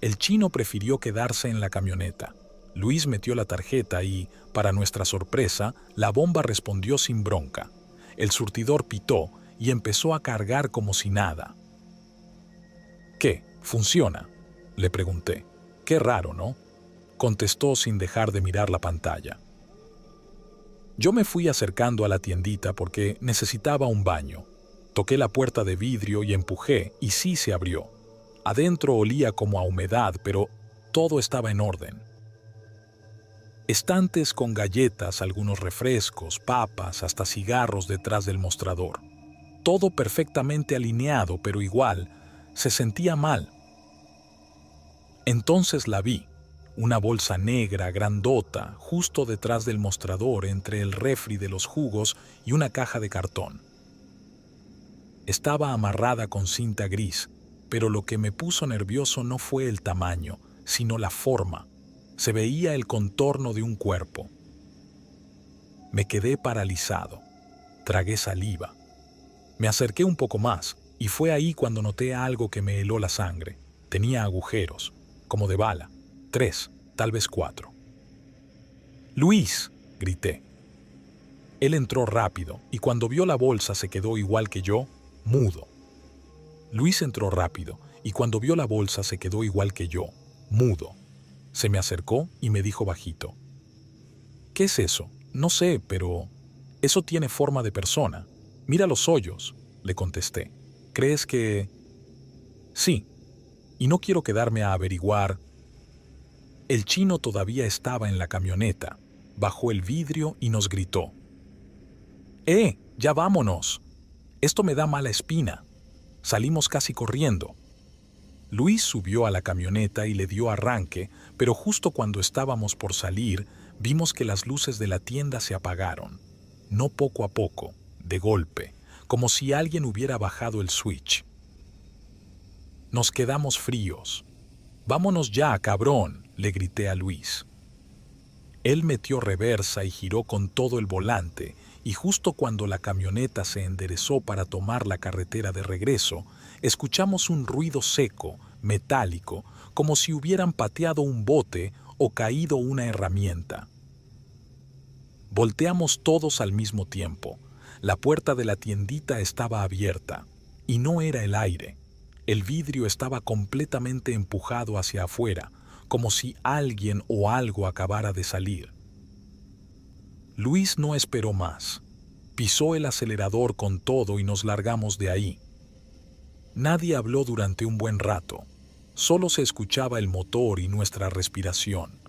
El chino prefirió quedarse en la camioneta. Luis metió la tarjeta y, para nuestra sorpresa, la bomba respondió sin bronca. El surtidor pitó y empezó a cargar como si nada. «¿Qué? ¿Funciona?», le pregunté. «Qué raro, ¿no?», contestó sin dejar de mirar la pantalla. Yo me fui acercando a la tiendita porque necesitaba un baño. Toqué la puerta de vidrio y empujé, y sí se abrió. Adentro olía como a humedad, pero todo estaba en orden. Estantes con galletas, algunos refrescos, papas, hasta cigarros detrás del mostrador. Todo perfectamente alineado, pero igual, se sentía mal. Entonces la vi, una bolsa negra, grandota, justo detrás del mostrador, entre el refri de los jugos y una caja de cartón. Estaba amarrada con cinta gris, pero lo que me puso nervioso no fue el tamaño, sino la forma. Se veía el contorno de un cuerpo. Me quedé paralizado. Tragué saliva. Me acerqué un poco más, y fue ahí cuando noté algo que me heló la sangre. Tenía agujeros, como de bala. 3, tal vez 4. «¡Luis!», grité. Él entró rápido, y cuando vio la bolsa se quedó igual que yo, mudo. Luis entró rápido, y cuando vio la bolsa se quedó igual que yo, mudo. Se me acercó y me dijo bajito: «¿Qué es eso? No sé, pero eso tiene forma de persona. Mira los hoyos», le contesté. «¿Crees que...?» «Sí, y no quiero quedarme a averiguar». El chino todavía estaba en la camioneta. Bajó el vidrio y nos gritó: ¡Ya vámonos! Esto me da mala espina». Salimos casi corriendo. Luis subió a la camioneta y le dio arranque, pero justo cuando estábamos por salir, vimos que las luces de la tienda se apagaron. No poco a poco, de golpe, como si alguien hubiera bajado el switch. Nos quedamos fríos. «¡Vámonos ya, cabrón!», le grité a Luis. Él metió reversa y giró con todo el volante, y justo cuando la camioneta se enderezó para tomar la carretera de regreso, escuchamos un ruido seco, metálico, como si hubieran pateado un bote o caído una herramienta. Volteamos todos al mismo tiempo. La puerta de la tiendita estaba abierta, y no era el aire. El vidrio estaba completamente empujado hacia afuera, como si alguien o algo acabara de salir. Luis no esperó más. Pisó el acelerador con todo y nos largamos de ahí. Nadie habló durante un buen rato. Solo se escuchaba el motor y nuestra respiración.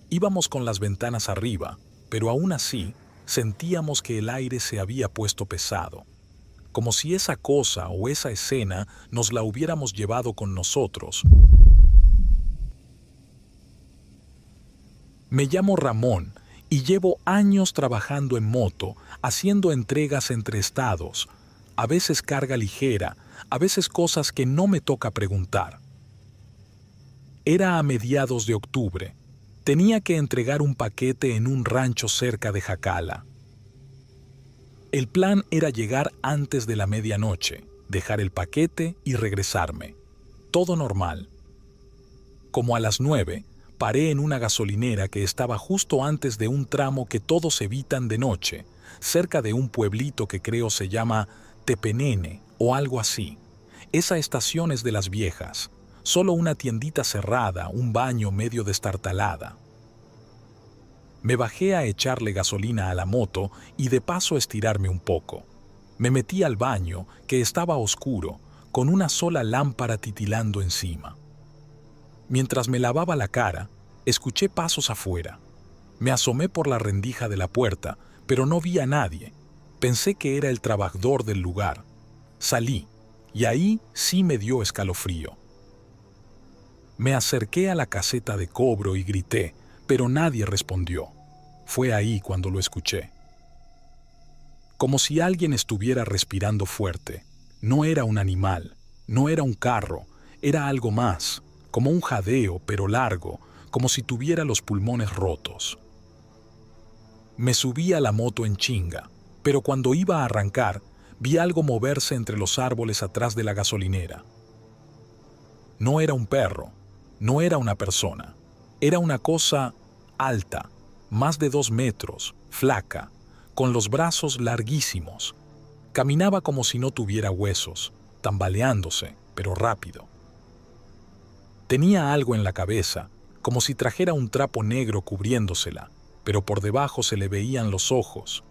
Íbamos con las ventanas arriba, pero aún así sentíamos que el aire se había puesto pesado, como si esa cosa o esa escena nos la hubiéramos llevado con nosotros. Me llamo Ramón y llevo años trabajando en moto, haciendo entregas entre estados, a veces carga ligera, a veces cosas que no me toca preguntar. Era a mediados de octubre. Tenía que entregar un paquete en un rancho cerca de Jacala. El plan era llegar antes de la medianoche, dejar el paquete y regresarme. Todo normal. Como a las 9, paré en una gasolinera que estaba justo antes de un tramo que todos evitan de noche, cerca de un pueblito que creo se llama Tepenene o algo así. Esa estación es de las viejas, solo una tiendita cerrada, un baño medio destartalada. Me bajé a echarle gasolina a la moto y de paso estirarme un poco. Me metí al baño, que estaba oscuro, con una sola lámpara titilando encima. Mientras me lavaba la cara, escuché pasos afuera. Me asomé por la rendija de la puerta, pero no vi a nadie. Pensé que era el trabajador del lugar. Salí, y ahí sí me dio escalofrío. Me acerqué a la caseta de cobro y grité, pero nadie respondió. Fue ahí cuando lo escuché. Como si alguien estuviera respirando fuerte. No era un animal, no era un carro, era algo más, como un jadeo, pero largo, como si tuviera los pulmones rotos. Me subí a la moto en chinga, pero cuando iba a arrancar, vi algo moverse entre los árboles atrás de la gasolinera. No era un perro, no era una persona, era una cosa alta, más de 2 metros, flaca, con los brazos larguísimos. Caminaba como si no tuviera huesos, tambaleándose, pero rápido. Tenía algo en la cabeza, como si trajera un trapo negro cubriéndosela, pero por debajo se le veían los ojos,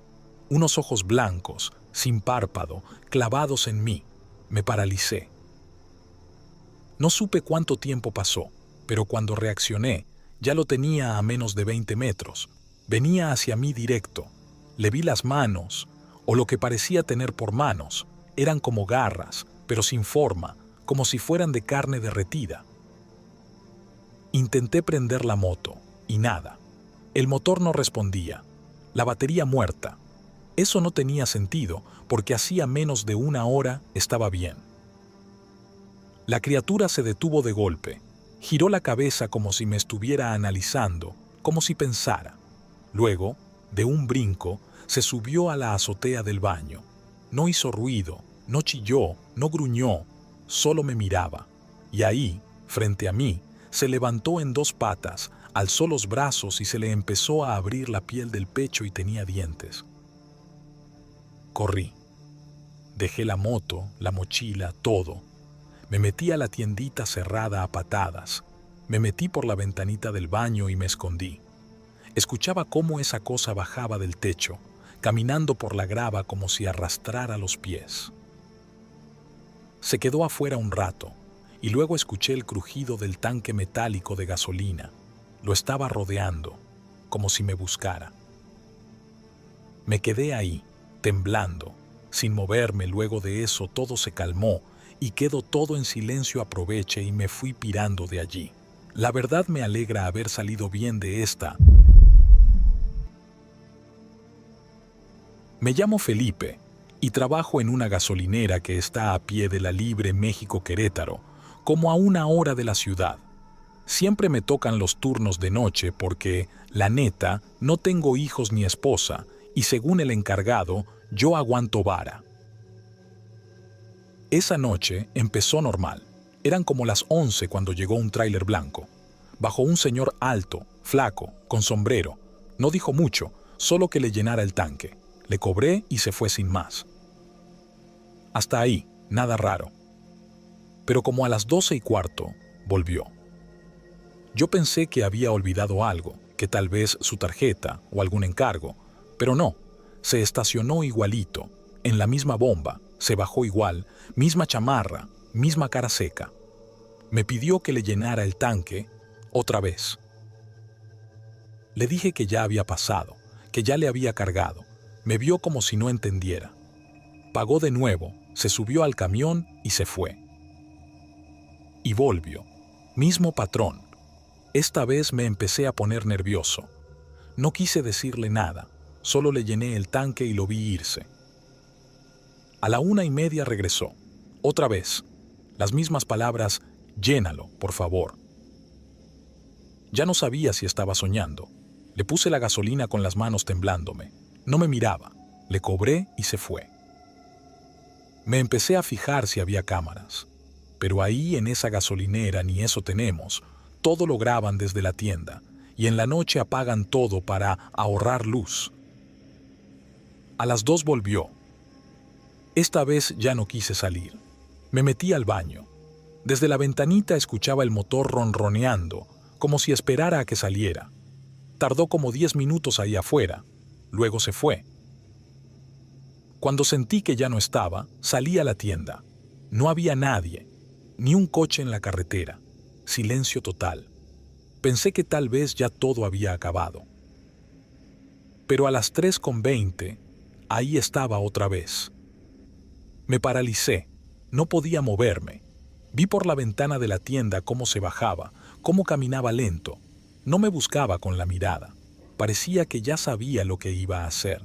unos ojos blancos, sin párpado, clavados en mí. Me paralicé. No supe cuánto tiempo pasó, pero cuando reaccioné, ya lo tenía a menos de 20 metros. Venía hacia mí directo. Le vi las manos, o lo que parecía tener por manos. Eran como garras, pero sin forma, como si fueran de carne derretida. Intenté prender la moto, y nada. El motor no respondía. La batería muerta. Eso no tenía sentido, porque hacía menos de 1 hora estaba bien. La criatura se detuvo de golpe. Giró la cabeza como si me estuviera analizando, como si pensara. Luego, de un brinco, se subió a la azotea del baño. No hizo ruido, no chilló, no gruñó, solo me miraba. Y ahí, frente a mí, se levantó en 2 patas, alzó los brazos y se le empezó a abrir la piel del pecho y tenía dientes. Corrí. Dejé la moto, la mochila, todo. Me metí a la tiendita cerrada a patadas. Me metí por la ventanita del baño y me escondí. Escuchaba cómo esa cosa bajaba del techo, caminando por la grava como si arrastrara los pies. Se quedó afuera un rato, y luego escuché el crujido del tanque metálico de gasolina. Lo estaba rodeando, como si me buscara. Me quedé ahí, temblando, sin moverme. Luego de eso todo se calmó, y quedó todo en silencio. Aproveché y me fui pirando de allí. La verdad me alegra haber salido bien de esta. Me llamo Felipe y trabajo en una gasolinera que está a pie de la Libre México-Querétaro, como a 1 hora de la ciudad. Siempre me tocan los turnos de noche porque, la neta, no tengo hijos ni esposa y según el encargado, yo aguanto vara. Esa noche empezó normal. Eran como las 11 cuando llegó un tráiler blanco. Bajó un señor alto, flaco, con sombrero. No dijo mucho, solo que le llenara el tanque. Le cobré y se fue sin más. Hasta ahí, nada raro. Pero como a las 12:15, volvió. Yo pensé que había olvidado algo, que tal vez su tarjeta o algún encargo, pero no. Se estacionó igualito, en la misma bomba, se bajó igual, misma chamarra, misma cara seca. Me pidió que le llenara el tanque otra vez. Le dije que ya había pasado, que ya le había cargado. Me vio como si no entendiera. Pagó de nuevo, se subió al camión y se fue. Y volvió. Mismo patrón. Esta vez me empecé a poner nervioso. No quise decirle nada, solo le llené el tanque y lo vi irse. A la 1:30 regresó. Otra vez. Las mismas palabras, llénalo, por favor. Ya no sabía si estaba soñando. Le puse la gasolina con las manos temblándome. No me miraba. Le cobré y se fue. Me empecé a fijar si había cámaras. Pero ahí en esa gasolinera ni eso tenemos. Todo lo graban desde la tienda. Y en la noche apagan todo para ahorrar luz. A las 2 volvió. Esta vez ya no quise salir. Me metí al baño. Desde la ventanita escuchaba el motor ronroneando, como si esperara a que saliera. Tardó como 10 minutos ahí afuera. Luego se fue. Cuando sentí que ya no estaba, salí a la tienda. No había nadie, ni un coche en la carretera. Silencio total. Pensé que tal vez ya todo había acabado. Pero a las 3:20, ahí estaba otra vez. Me paralicé. No podía moverme. Vi por la ventana de la tienda cómo se bajaba, cómo caminaba lento. No me buscaba con la mirada. Parecía que ya sabía lo que iba a hacer,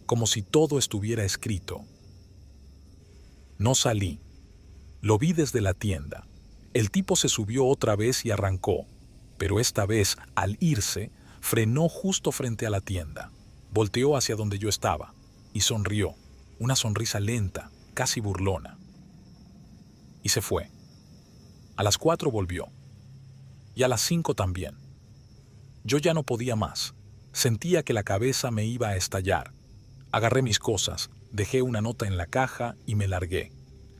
como si todo estuviera escrito. No salí. Lo vi desde la tienda. El tipo se subió otra vez y arrancó, pero esta vez, al irse, frenó justo frente a la tienda. Volteó hacia donde yo estaba y sonrió, una sonrisa lenta, casi burlona. Y se fue. A las 4 volvió. Y a las 5 también. Yo ya no podía más. Sentía que la cabeza me iba a estallar. Agarré mis cosas, dejé una nota en la caja y me largué.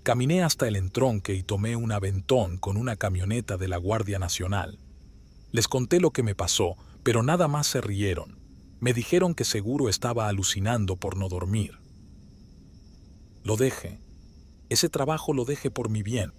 Caminé hasta el entronque y tomé un aventón con una camioneta de la Guardia Nacional. Les conté lo que me pasó, pero nada más se rieron. Me dijeron que seguro estaba alucinando por no dormir. Lo dejé. Ese trabajo lo dejé por mi bien.